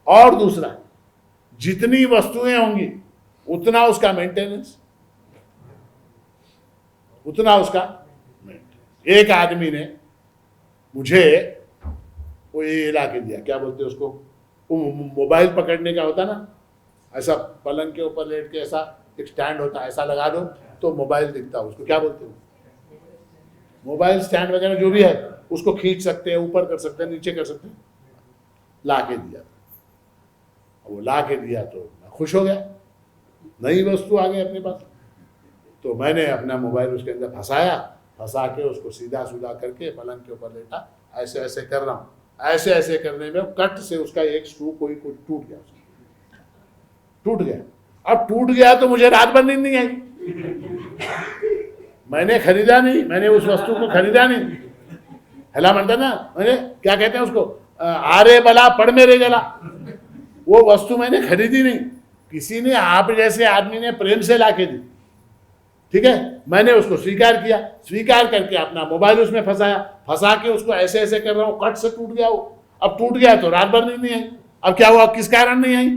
Speaker 1: और दूसरा, जितनी वस्तुएं होंगी उतना उसका मेंटेनेंस, उतना उसका मेंटेनेंस। एक आदमी ने मुझे वो ये ला के दिया, क्या बोलते हैं उसको, वो मोबाइल पकड़ने का होता ना, ऐसा पलंग के ऊपर लेट के ऐसा एक स्टैंड होता है, ऐसा लगा दो तो मोबाइल दिखता है, उसको क्या बोलते हो? मोबाइल स्टैंड वगैरह जो भी है उसको खींच सकते हैं, ऊपर कर सकते हैं, नीचे कर सकते हैं। ला के दिया, वो ला के दिया तो मैं खुश हो गया, नई वस्तु आ गई अपने पास। तो मैंने अपना मोबाइल उसके अंदर फंसाया, फंसा के उसको सीधा सुधा करके पलंग के ऊपर लेटा, ऐसे ऐसे कर रहा हूँ, ऐसे ऐसे करने में कट से उसका एक स्क्रू कोई टूट गया, टूट गया। अब टूट गया तो मुझे रात भर नींद नहीं आई, मैंने खरीदा नहीं, मैंने उस वस्तु को खरीदा नहीं, हेला म्हणता ना, मैंने क्या कहते हैं उसको, आरे बला पड़ मेरे गला, वो वस्तु मैंने खरीदी नहीं, किसी ने, आप जैसे आदमी ने प्रेम से लाके दी। ठीक है, मैंने उसको स्वीकार किया, स्वीकार करके अपना मोबाइल उसमें फंसाया, फंसा के उसको ऐसे ऐसे कर रहा हूँ, कट से टूट गया वो। अब टूट गया तो रात भर नींद नहीं आई। अब क्या हुआ, किस कारण नहीं आई?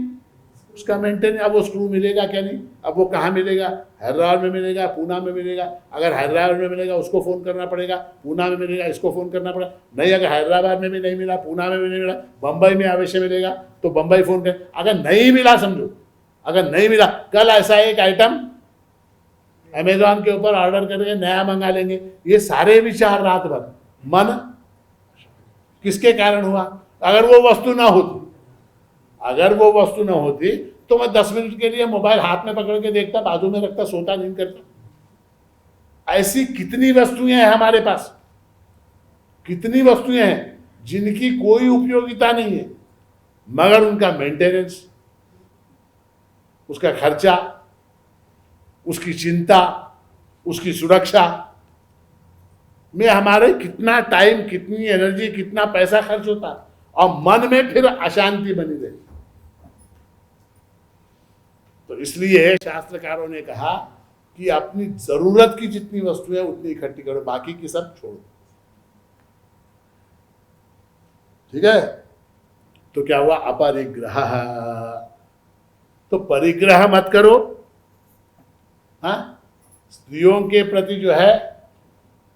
Speaker 1: उसका मेंटेन। अब वो स्क्रू मिलेगा क्या नहीं, अब वो कहाँ मिलेगा? हैदराबाद में मिलेगा, पूना में मिलेगा। अगर हैदराबाद में मिलेगा उसको फ़ोन करना पड़ेगा, पूना में मिलेगा इसको फ़ोन करना पड़ेगा। नहीं, अगर हैदराबाद में भी नहीं मिला, पूना में भी नहीं मिला, बम्बई में अवश्य मिलेगा तो बम्बई फ़ोन कर। अगर नहीं मिला, समझो अगर नहीं मिला, कल ऐसा एक आइटम अमेजॉन के ऊपर ऑर्डर करके नया मंगा लेंगे। ये सारे विचार रात भर, मन किसके कारण हुआ? अगर वो वस्तु ना होती, अगर वो वस्तु ना होती तो मैं 10 मिनट के लिए मोबाइल हाथ में पकड़ के देखता, बाजू में रखता, सोता नहीं करता। ऐसी कितनी वस्तुएं हैं हमारे पास, कितनी वस्तुएं हैं जिनकी कोई उपयोगिता नहीं है, मगर उनका मेंटेनेंस, उसका खर्चा, उसकी चिंता, उसकी सुरक्षा में हमारे कितना टाइम, कितनी एनर्जी, कितना पैसा खर्च होता है, और मन में फिर अशांति बनी रहती। तो इसलिए शास्त्रकारों ने कहा कि अपनी जरूरत की जितनी वस्तुएं उतनी इकट्ठी करो, बाकी की सब छोड़ो। ठीक है? तो क्या हुआ? अपरिग्रह। तो परिग्रह मत करो। हाँ, स्त्रियों के प्रति जो है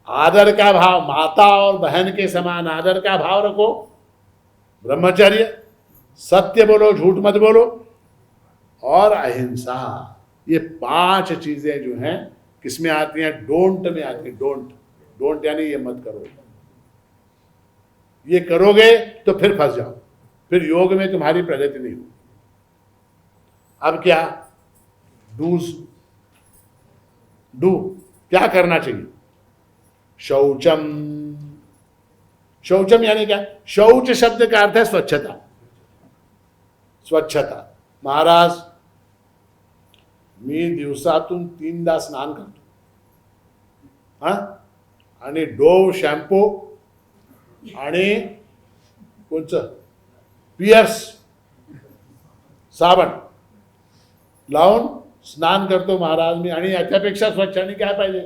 Speaker 1: आदर का भाव, माता और बहन के समान आदर का भाव रखो। ब्रह्मचर्य, सत्य बोलो, झूठ मत बोलो, और अहिंसा। ये 5 चीजें जो हैं किसमें आती हैं? डोंट में आती हैं। डोंट, डोंट यानी ये मत करो। ये करोगे तो फिर फंस जाओ, फिर योग में तुम्हारी प्रगति नहीं होगी। अब क्या? डूज, डू क्या करना चाहिए? शौचम। शौचम यानी क्या? शौच शब्द का अर्थ है स्वच्छता। स्वच्छता। महाराज, मी दिवसातून 3दा स्नान करतो, आणि डोव शॅम्पू आणि कोणचं पियर्स साबण लावून स्नान करतो महाराज मी, आणि याच्यापेक्षा स्वच्छ आणि काय पाहिजे?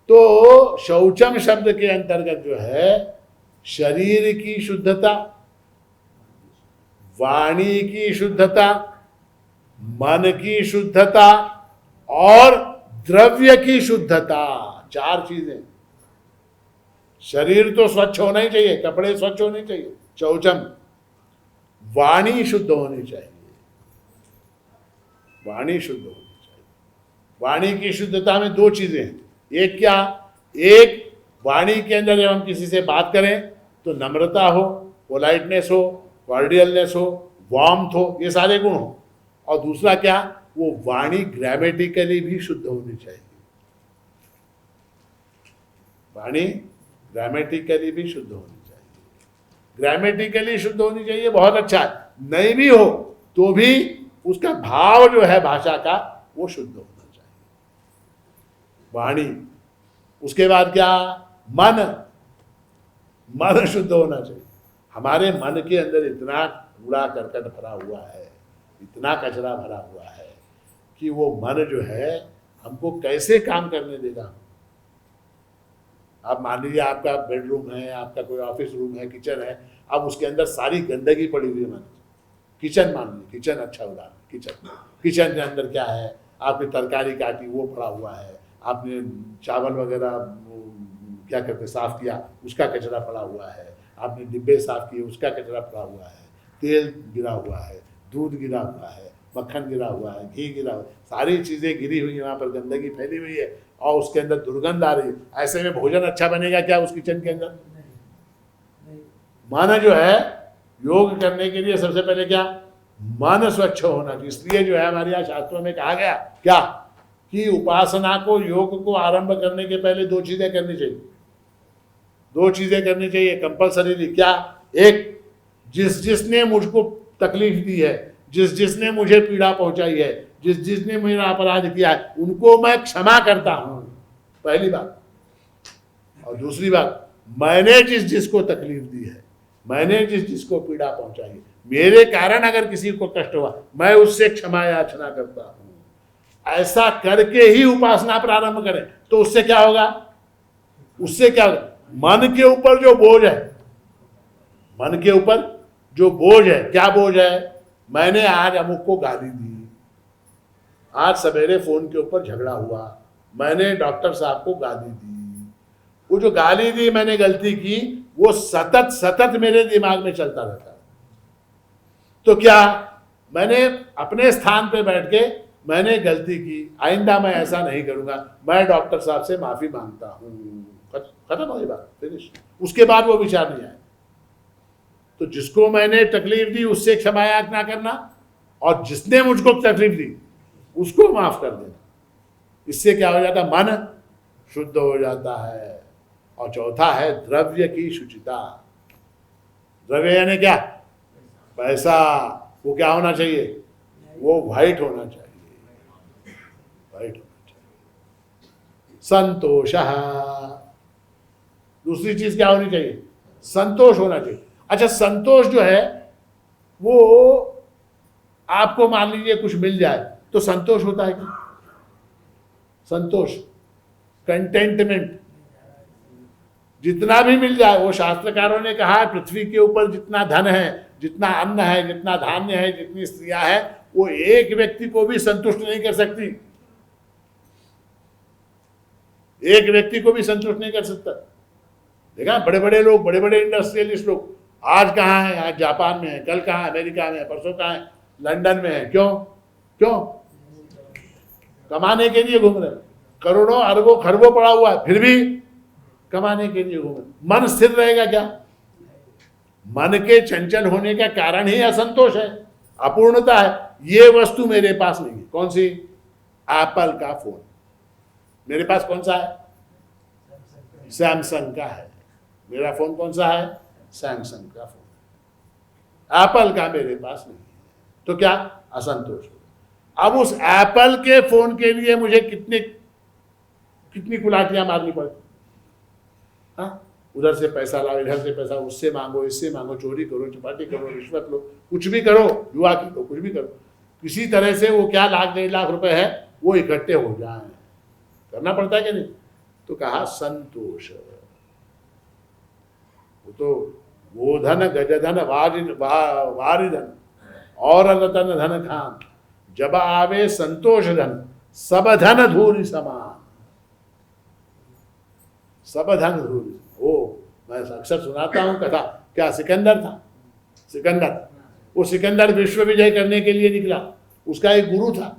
Speaker 1: तो शौचम शब्द के अंतर्गत जो है शरीर की शुद्धता, वाणी की शुद्धता, मन की शुद्धता और द्रव्य की शुद्धता, 4 चीजें। शरीर तो स्वच्छ होना ही चाहिए, कपड़े स्वच्छ होने चाहिए, शौचम। वाणी शुद्ध होनी चाहिए, वाणी शुद्ध होनी चाहिए। वाणी की शुद्धता में 2 चीजें हैं। एक क्या? एक, वाणी के अंदर जब हम किसी से बात करें तो नम्रता हो, पोलाइटनेस हो, कॉर्डियलनेस हो, वार्मथ हो, ये सारे गुण हो। और दूसरा क्या? वो वाणी ग्रामेटिकली भी शुद्ध होनी चाहिए। वाणी ग्रामेटिकली भी शुद्ध होनी चाहिए। ग्रामेटिकली शुद्ध होनी चाहिए, बहुत अच्छा है। नहीं भी हो तो भी उसका भाव जो है भाषा का वो शुद्ध होना चाहिए, वाणी। उसके बाद क्या? मन, मन शुद्ध होना चाहिए। हमारे मन के अंदर इतना कूड़ा करकट भरा हुआ है, इतना कचरा भरा हुआ है कि वो मन जो है हमको कैसे काम करने देगा? आप मान लीजिए आपका बेडरूम है, आपका कोई ऑफिस रूम है, किचन है, अब उसके अंदर सारी गंदगी पड़ी हुई है। मान लीजिए किचन, मान लीजिए किचन, अच्छा उदाहरण, किचन। किचन के अंदर क्या है? आपने तरकारी काटी, वो पड़ा हुआ है। आपने चावल वगैरह क्या करते साफ किया, उसका कचरा पड़ा हुआ है। आपने डिब्बे साफ किए, उसका कचरा पड़ा हुआ है। तेल गिरा हुआ है, दूध गिरा हुआ है, मक्खन गिरा हुआ है, घी गिरा हुआ है, सारी चीज़ें गिरी हुई हैं, वहाँ पर गंदगी फैली हुई है और उसके अंदर दुर्गंध आ रही है। ऐसे में भोजन अच्छा बनेगा क्या उस किचन के अंदर? मन जो है योग करने के लिए सबसे पहले क्या? मन स्वच्छ होना चाहिए। इसलिए जो है हमारे यहाँ शास्त्रों में कहा गया क्या कि उपासना को, योग को आरंभ करने के पहले 2 चीजें करनी चाहिए। 2 चीजें करनी चाहिए कंपल्सरीली। क्या? एक, जिसने मुझको तकलीफ दी है, जिसने मुझे पीड़ा पहुंचाई है, जिसने मेरा अपराध किया है, उनको मैं क्षमा करता हूं, पहली बात। और दूसरी बात, मैंने जिसको तकलीफ दी है, मैंने जिसको पीड़ा पहुंचाई है, मेरे कारण अगर किसी को कष्ट हुआ, मैं उससे क्षमा याचना करता हूं। ऐसा करके ही उपासना प्रारंभ करें तो उससे क्या होगा? उससे क्या होगा? मन के ऊपर जो बोझ है, मन के ऊपर जो बोझ है, क्या बोझ है? मैंने आज अमुक को गाली दी, आज सवेरे फोन के ऊपर झगड़ा हुआ, मैंने डॉक्टर साहब को गाली दी। वो जो गाली दी, मैंने गलती की, वो सतत मेरे दिमाग में चलता रहता है। तो क्या? मैंने अपने स्थान पे बैठ के मैंने गलती की, आइंदा मैं ऐसा नहीं करूंगा, मैं डॉक्टर साहब से माफी मांगता हूं, खत्म हो गई बात, फिनिश। उसके बाद वो विचार नहीं आए। तो जिसको मैंने तकलीफ दी उससे क्षमा याचना करना, और जिसने मुझको तकलीफ दी उसको माफ कर देना। इससे क्या हो जाता? मन शुद्ध हो जाता है। और चौथा है द्रव्य की शुचिता। द्रव्य यानी क्या? पैसा। वो क्या होना चाहिए? वो व्हाइट होना चाहिए, व्हाइट होना चाहिए। संतोष। दूसरी चीज क्या होनी चाहिए? संतोष होना चाहिए। अच्छा, संतोष जो है वो आपको मान लीजिए कुछ मिल जाए तो संतोष होता है क्या? संतोष, कंटेंटमेंट, जितना भी मिल जाए। वो शास्त्रकारों ने कहा है पृथ्वी के ऊपर जितना धन है, जितना अन्न है, जितना धान्य है, जितनी स्त्रियां हैं, वो एक व्यक्ति को भी संतुष्ट नहीं कर सकती, एक व्यक्ति को भी संतुष्ट नहीं कर सकता। देखा, बड़े बड़े लोग, बड़े बड़े इंडस्ट्रियलिस्ट लोग आज कहाँ हैं? आज जापान में है, कल कहाँ? अमेरिका में है, परसों कहाँ है? लंदन में है। क्यों? क्यों? कमाने के लिए घूम रहे, करोड़ों अरबों खरबों पड़ा हुआ है, फिर भी कमाने के लिए घूम रहे। मन स्थिर रहेगा क्या? मन के चंचल होने का कारण ही असंतोष है, अपूर्णता है। ये वस्तु मेरे पास नहीं है। कौन सी? एप्पल का फोन मेरे पास कौन सा है? सैमसंग का है। मेरा फोन कौन सा है? सैमसंग का फोन। एप्पल का मेरे पास नहीं है, तो क्या? असंतोष हो। अब उस एप्पल के फोन के लिए मुझे कितनी कुलाटियां मारनी पड़ती? हाँ, उधर से पैसा लाओ, इधर से पैसा, उससे मांगो, इससे मांगो, चोरी करो, चपाटी करो, रिश्वत लो, कुछ भी करो, जुआ खेलो, कुछ भी करो, किसी तरह से वो क्या 1,00,000-1,50,000 रुपए है वो इकट्ठे हो जाए, करना पड़ता है कि नहीं? तो कहा संतोष। वो तो वो धन गजधन वारी धन और रतन धन खान, जब आवे संतोष धन सब धन धूरी समान। सब धन धूरी। वो मैं अक्सर सुनाता हूं कथा। क्या सिकंदर था? सिकंदर, वो सिकंदर विश्व विजय करने के लिए निकला। उसका एक गुरु था,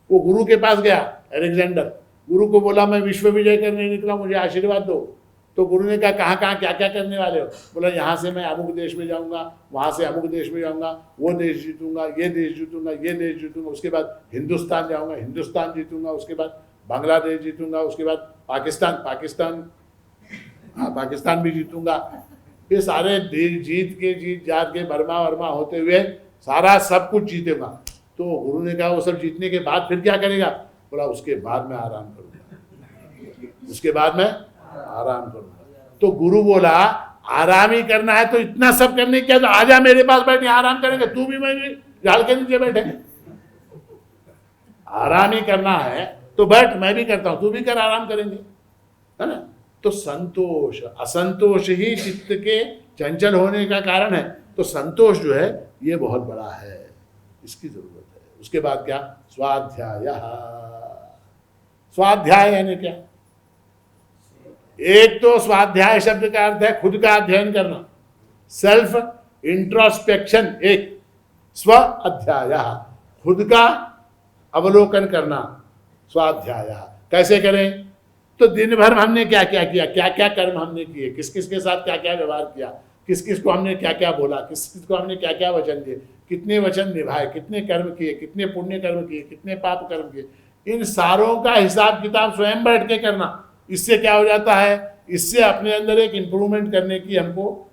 Speaker 1: वो गुरु के पास गया, अलेक्जेंडर। गुरु को बोला मैं विश्व विजय करने निकला, मुझे आशीर्वाद दो। तो गुरु ने कहा कहाँ कहाँ क्या क्या करने वाले हो? बोला यहाँ से मैं अमुक देश में जाऊँगा, वहाँ से अमुक देश में जाऊँगा, वो देश जीतूंगा, ये देश जीतूंगा, ये देश जीतूंगा, उसके बाद हिंदुस्तान जाऊँगा, हिंदुस्तान जीतूंगा, उसके बाद बांग्लादेश जीतूंगा, उसके बाद पाकिस्तान भी जीतूंगा। ये सारे देश जीत जात के बर्मा वर्मा होते हुए सारा सब कुछ जीतेगा। तो गुरु ने कहा वो सब जीतने के बाद फिर क्या करेगा? बोला उसके बाद में आराम करूंगा, उसके बाद में आराम करूंगा। तो गुरु बोला आराम ही करना है तो इतना सब करने क्या, तो आजा मेरे पास बैठे आराम करेंगे, तू भी मैं भी झाड़ के नीचे बैठे। आराम ही करना है तो बैठ, मैं भी करता हूं, तू भी कर, आराम करेंगे, है ना? तो संतोष, असंतोष ही चित्त के चंचल होने का कारण है। तो संतोष जो है ये बहुत बड़ा है, इसकी जरूरत है। उसके बाद क्या? स्वाध्याय। स्वाध्याय यानी क्या? एक तो स्वाध्याय शब्द का अर्थ है खुद का अध्ययन करना, सेल्फ इंट्रोस्पेक्शन। एक स्व अध्याय, खुद का अवलोकन करना, स्वाध्याय। कैसे करें? तो दिन भर हमने क्या क्या किया, क्या क्या कर्म हमने किए, किस किस के साथ क्या क्या व्यवहार किया, किस किस को हमने क्या क्या बोला, किस किस को हमने क्या क्या वचन दिए, कितने वचन निभाए, कितने कर्म किए, कितने पुण्य कर्म किए, कितने पाप कर्म किए, इन सारों का हिसाब किताब स्वयं बैठ के करना। इससे क्या हो जाता है? इससे अपने अंदर एक इंप्रूवमेंट करने की हमको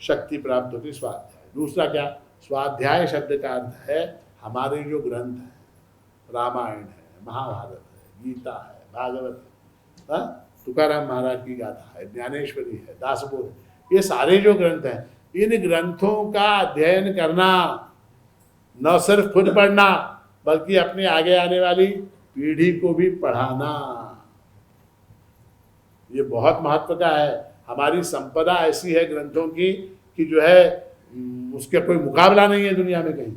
Speaker 1: शक्ति प्राप्त होती। स्वाध्याय। दूसरा क्या? स्वाध्याय शब्द का अर्थ है हमारे जो ग्रंथ हैं, रामायण है, महाभारत है, गीता है, भागवत है, तुकाराम महाराज की गाथा है, ज्ञानेश्वरी है, दासबोध है, ये सारे जो ग्रंथ हैं, इन ग्रंथों का अध्ययन करना, न सिर्फ खुद पढ़ना बल्कि अपने आगे आने वाली पीढ़ी को भी पढ़ाना, ये बहुत महत्व का है। हमारी संपदा ऐसी है ग्रंथों की कि जो है उसका कोई मुकाबला नहीं है दुनिया में कहीं।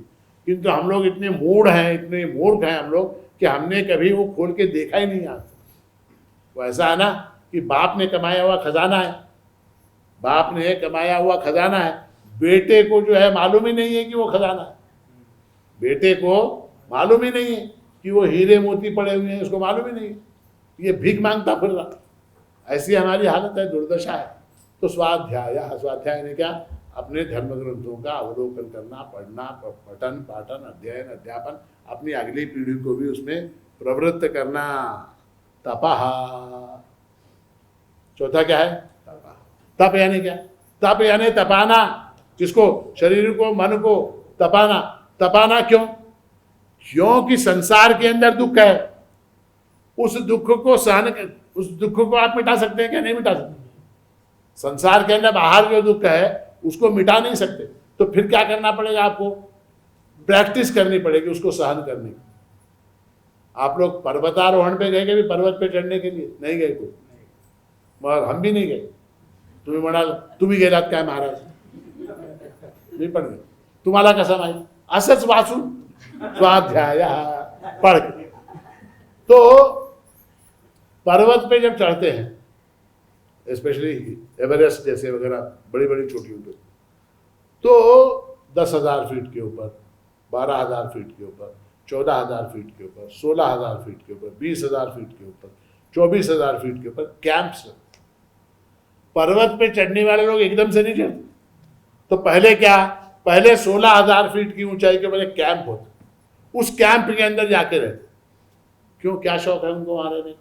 Speaker 1: किंतु हम लोग इतने मूढ़ हैं, इतने मूर्ख हैं हम लोग कि हमने कभी वो खोल के देखा ही नहीं। आता वो ऐसा है ना कि बाप ने कमाया हुआ खजाना है, बाप ने कमाया हुआ खजाना है, बेटे को जो है मालूम ही नहीं है कि वो खजाना है, बेटे को मालूम ही नहीं है कि वो हीरे मोती पड़े हुए हैं, उसको मालूम ही नहीं है, ये भीख मांगता फिर रहा। ऐसी हमारी हालत है, दुर्दशा है। तो स्वाध्याय, स्वाध्याय ने क्या? अपने धर्म ग्रंथों का अवलोकन करना, पढ़ना, पठन पाठन, अध्ययन अध्यापन, अपनी अगली पीढ़ी को भी उसमें प्रवृत्त करना। तपः, चौथा क्या है? तप यानी क्या? तप यानी तपाना, किसको? शरीर को, मन को तपाना। तपाना क्यों? क्योंकि संसार के अंदर दुख है। उस दुख को उस दुख को आप मिटा सकते हैं क्या? नहीं मिटा सकते। संसार के अंदर बाहर जो दुख है उसको मिटा नहीं सकते, तो फिर क्या करना पड़ेगा? आपको प्रैक्टिस करनी पड़ेगी उसको सहन करने की। आप लोग पर्वतारोहण पे गए कभी? पर्वत पे चढ़ने के लिए नहीं गए कोई, मगर हम भी नहीं गए। तुम्ही म्हणाल तुम्ही गेलात काय महाराज? मी पण गेलो. तुम्हाला कसं माहिती? असंच वाचून स्वाध्याय पढ़ के। तो पर्वत पे जब चढ़ते हैं, स्पेशली एवरेस्ट जैसे वगैरह बड़ी बड़ी चोटियों पे, तो 10,000 फीट के ऊपर, 12,000 फीट के ऊपर, 14,000 फीट के ऊपर, 16,000 फीट के ऊपर, 20,000 फीट के ऊपर, 24,000 फीट के ऊपर कैंप्स। पर्वत पे चढ़ने वाले लोग एकदम से नहीं चढ़ते। तो पहले क्या? पहले 16,000 फीट की ऊंचाई के ऊपर एक कैंप होता, उस कैंप के अंदर जाके रहते। क्यों? क्या शौक है उनको वहां रहने का?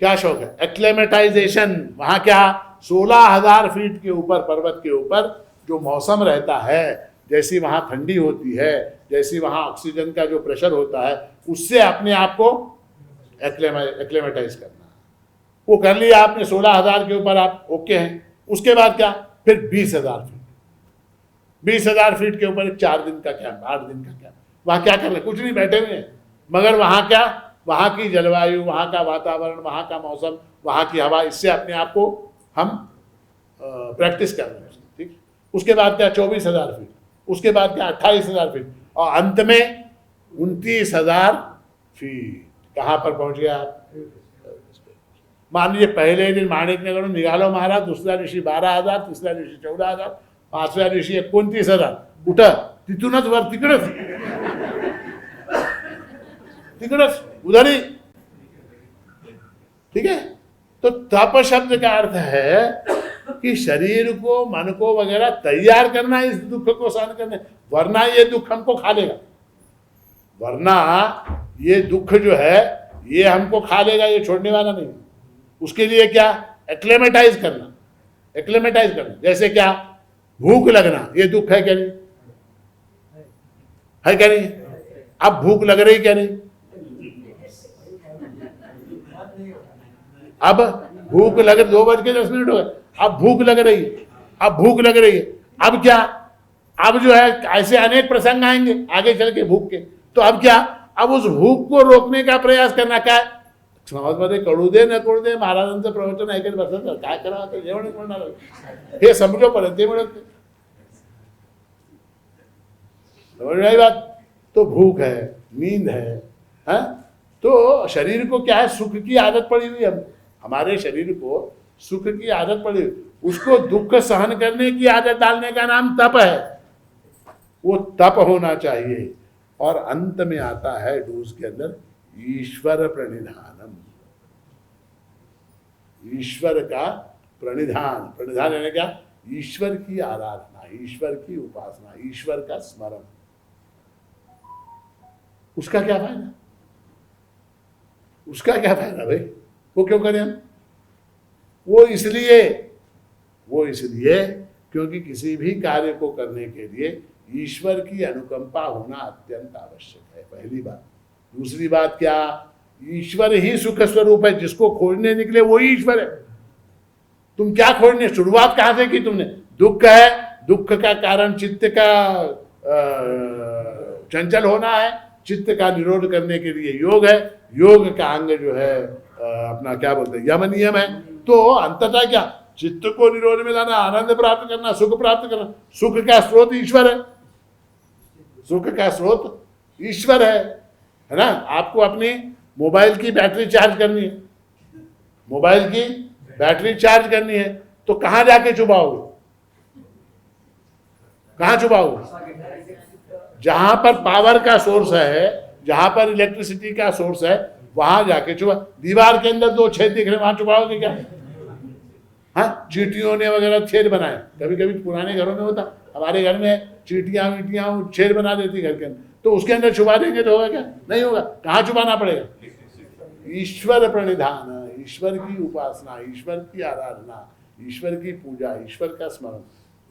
Speaker 1: क्या शौक है? एक्लेमेटाइजेशन। वहां क्या? 16,000 फीट के ऊपर, पर्वत के ऊपर जो मौसम रहता है, जैसी वहां ठंडी होती है, जैसी वहां ऑक्सीजन का जो प्रेशर होता है, उससे अपने आप को एक्लेमेटाइज करना। वो कर लिया आपने 16,000 के ऊपर, आप ओके हैं। उसके बाद क्या? फिर 20,000 फीट। 20,000 फीट के ऊपर एक 4 दिन का कैंप, 8 दिन का कैंप। वहां क्या कर रहे? कुछ नहीं, बैठे हुए हैं। मगर वहां क्या? वहां की जलवायु, वहां का वातावरण, वहां का मौसम, वहां की हवा, इससे अपने आप को हम प्रैक्टिस कर रहे हैं। ठीक। उसके बाद क्या? 24,000 फीट। उसके बाद क्या? 28,000 फीट। और अंत में 29,000 फीट। कहां पर पहुंच गया आप? मान लीजिए पहले दिन माणिकनगर निघालो महाराज, दूसऱ्या दिवशी 12,000, तिसऱ्या दिवशी 14,000, पाचव्या दिवशी 29,000. कुठं? तिथूनच वर, तिकडच उधर ही। ठीक है। तो तप शब्द का अर्थ है कि शरीर को, मन को वगैरह तैयार करना इस दुख को सहन करने, वरना ये दुख हमको खा लेगा। वरना ये दुख जो है ये हमको खा लेगा, ये छोड़ने वाला नहीं। उसके लिए क्या? एक्लेमेटाइज करना। एक्लेमेटाइज करना जैसे क्या? भूख लगना, ये दुख है क्या? नहीं है क्या? नहीं। अब भूख लग रही क्या? नहीं। अब भूख लग, 2:10 हो गए, अब भूख लग रही है। अब भूख लग रही है, अब क्या? अब जो है ऐसे अनेक प्रसंग आएंगे आगे चल के भूख के। तो अब क्या? अब उस भूक को रोकने का प्रयास करना। काय? समाजमध्ये कळू दे न कळू दे, महाराजांचं प्रवचन ऐकत बसलं काय करावं? तर जेवण म्हणणार हे समजोपर्यंत ते मिळत नाही। समझ रही बात? तो भूख है, नींद है? तो शरीर को क्या है? सुख की आदत पड़ी हुई है। हमारे शरीर को सुख की आदत पड़ी हुई, उसको दुख सहन करने की आदत डालने का नाम तप है। वो तप होना चाहिए। और अंत में आता है डूज के अंदर ईश्वर प्रणिधानम। ईश्वर का प्रणिधान। प्रणिधान यानी क्या? ईश्वर की आराधना, ईश्वर की उपासना, ईश्वर का स्मरण। उसका क्या फायदा? उसका क्या फायदा भाई? वो क्यों करें हम? वो इसलिए क्योंकि किसी भी कार्य को करने के लिए ईश्वर की अनुकंपा होना अत्यंत आवश्यक है, पहली बात। दूसरी बात क्या? ईश्वर ही सुख स्वरूप है। जिसको खोजने निकले वही ईश्वर है। तुम क्या खोजने? शुरुआत कहां से की तुमने? दुख है, दुख का कारण चित्त का चंचल होना है। चित्त का निरोध करने के लिए योग है। योग का अंग जो है अपना क्या बोलते हैं, यम नियम है। तो अंततः क्या? चित्त को निरोध में लाना, आनंद प्राप्त करना, सुख प्राप्त करना। सुख का स्रोत ईश्वर है। सुख का स्रोत ईश्वर है ना? आपको अपनी मोबाइल की बैटरी चार्ज करनी है, मोबाइल की बैटरी चार्ज करनी है, तो कहां जाके चुबाओगे? कहां चुबाओगे? जहां पर पावर का सोर्स है, जहां पर इलेक्ट्रिसिटी का सोर्स है, वहां जाके चुबा। दीवार के अंदर 2 छेद दिख रहे, वहां चुबाओगे क्या? हाँ, चींटियों ने वगैरह छेद बनाए। कभी कभी पुराने घरों में होता, हमारे घर में चींटियां वीटियां छेद बना देती घर के अंदर, तो उसके अंदर छुपा देंगे तो होगा क्या? नहीं होगा। कहाँ छुपाना पड़ेगा? ईश्वर प्रणिधान, ईश्वर की उपासना, ईश्वर की आराधना, ईश्वर की पूजा, ईश्वर का स्मरण।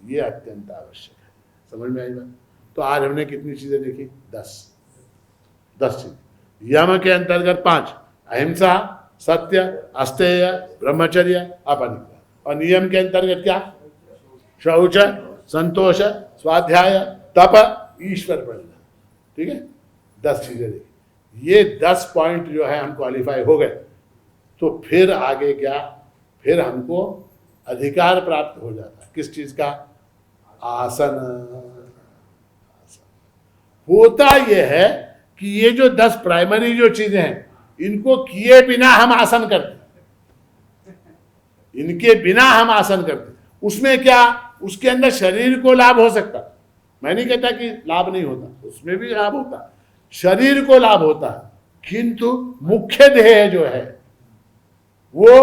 Speaker 1: ये अत्यंत आवश्यक है। समझ में आई बात? तो आज हमने कितनी चीजें देखी? 10 चीज। यम के अंतर्गत 5, अहिंसा, सत्य, अस्तेय, ब्रह्मचर्य, अपरिग्रह। और नियम के अंतर्गत क्या? शौच, संतोष, स्वाध्याय, तप, ईश्वर प्रणिधान। ठीक है, 10 चीजें देखी। ये 10 पॉइंट जो है हम क्वालिफाई हो गए, तो फिर आगे क्या? फिर हमको अधिकार प्राप्त हो जाता है। किस चीज का? आसन। होता यह है कि ये जो 10 प्राइमरी जो चीजें हैं, इनको किए बिना हम आसन करते, इनके बिना हम आसन करते। उसमें क्या? उसके अंदर शरीर को लाभ हो सकता, मैं नहीं कहता कि लाभ नहीं होता, उसमें भी लाभ होता, शरीर को लाभ होता है, किंतु मुख्य ध्येय जो है वो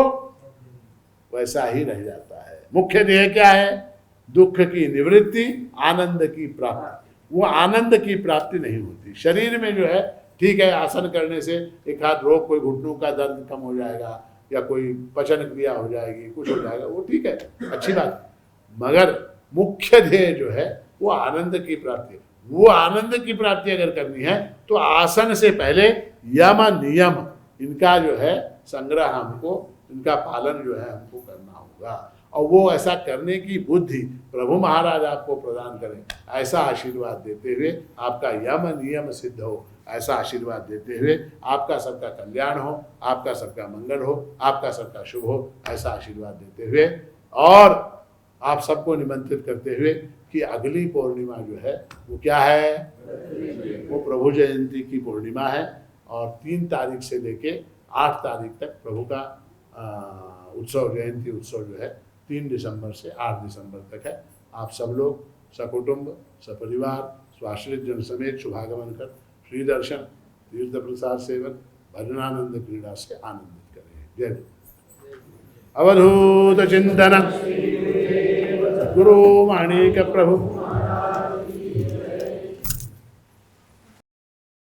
Speaker 1: वैसा ही रह जाता है। मुख्य ध्येय क्या है? दुख की निवृत्ति, आनंद की प्राप्ति। वो आनंद की प्राप्ति नहीं होती। शरीर में जो है, ठीक है, आसन करने से एक हाथ रोग, कोई घुटनों का दर्द कम हो जाएगा, या कोई पचन क्रिया हो जाएगी, कुछ हो जाएगा, वो ठीक है, अच्छी बात है। मगर मुख्य ध्येय जो है वो आनंद की प्राप्ति। वो आनंद की प्राप्ति अगर करनी है तो आसन से पहले यम नियम इनका जो है संग्रह हमको, इनका पालन जो है हमको करना होगा। और वो ऐसा करने की बुद्धि प्रभु महाराज आपको प्रदान करें, ऐसा आशीर्वाद देते हुए, आपका यम नियम सिद्ध हो, ऐसा आशीर्वाद देते हुए, आपका सबका कल्याण हो, आपका सबका मंगल हो, आपका सबका शुभ हो, ऐसा आशीर्वाद देते हुए, और आप सबको निमंत्रित करते हुए कि अगली पूर्णिमा जो है वो क्या है? वो प्रभु जयंती की पूर्णिमा है। और 3 तारीख से लेके 8 तारीख तक प्रभु का उत्सव, जयंती उत्सव जो है 3 दिसंबर से 8 दिसंबर तक है। आप सब लोग सकुटुंब, सपरिवार, स्वाश्रित जन समेत शुभागमन कर श्री दर्शन, तीर्थ प्रसाद सेवन, भजनानंद क्रीड़ा से आनंदित करें। जय गुरु। अवधूत चिंतन गुरु माणिक प्रभु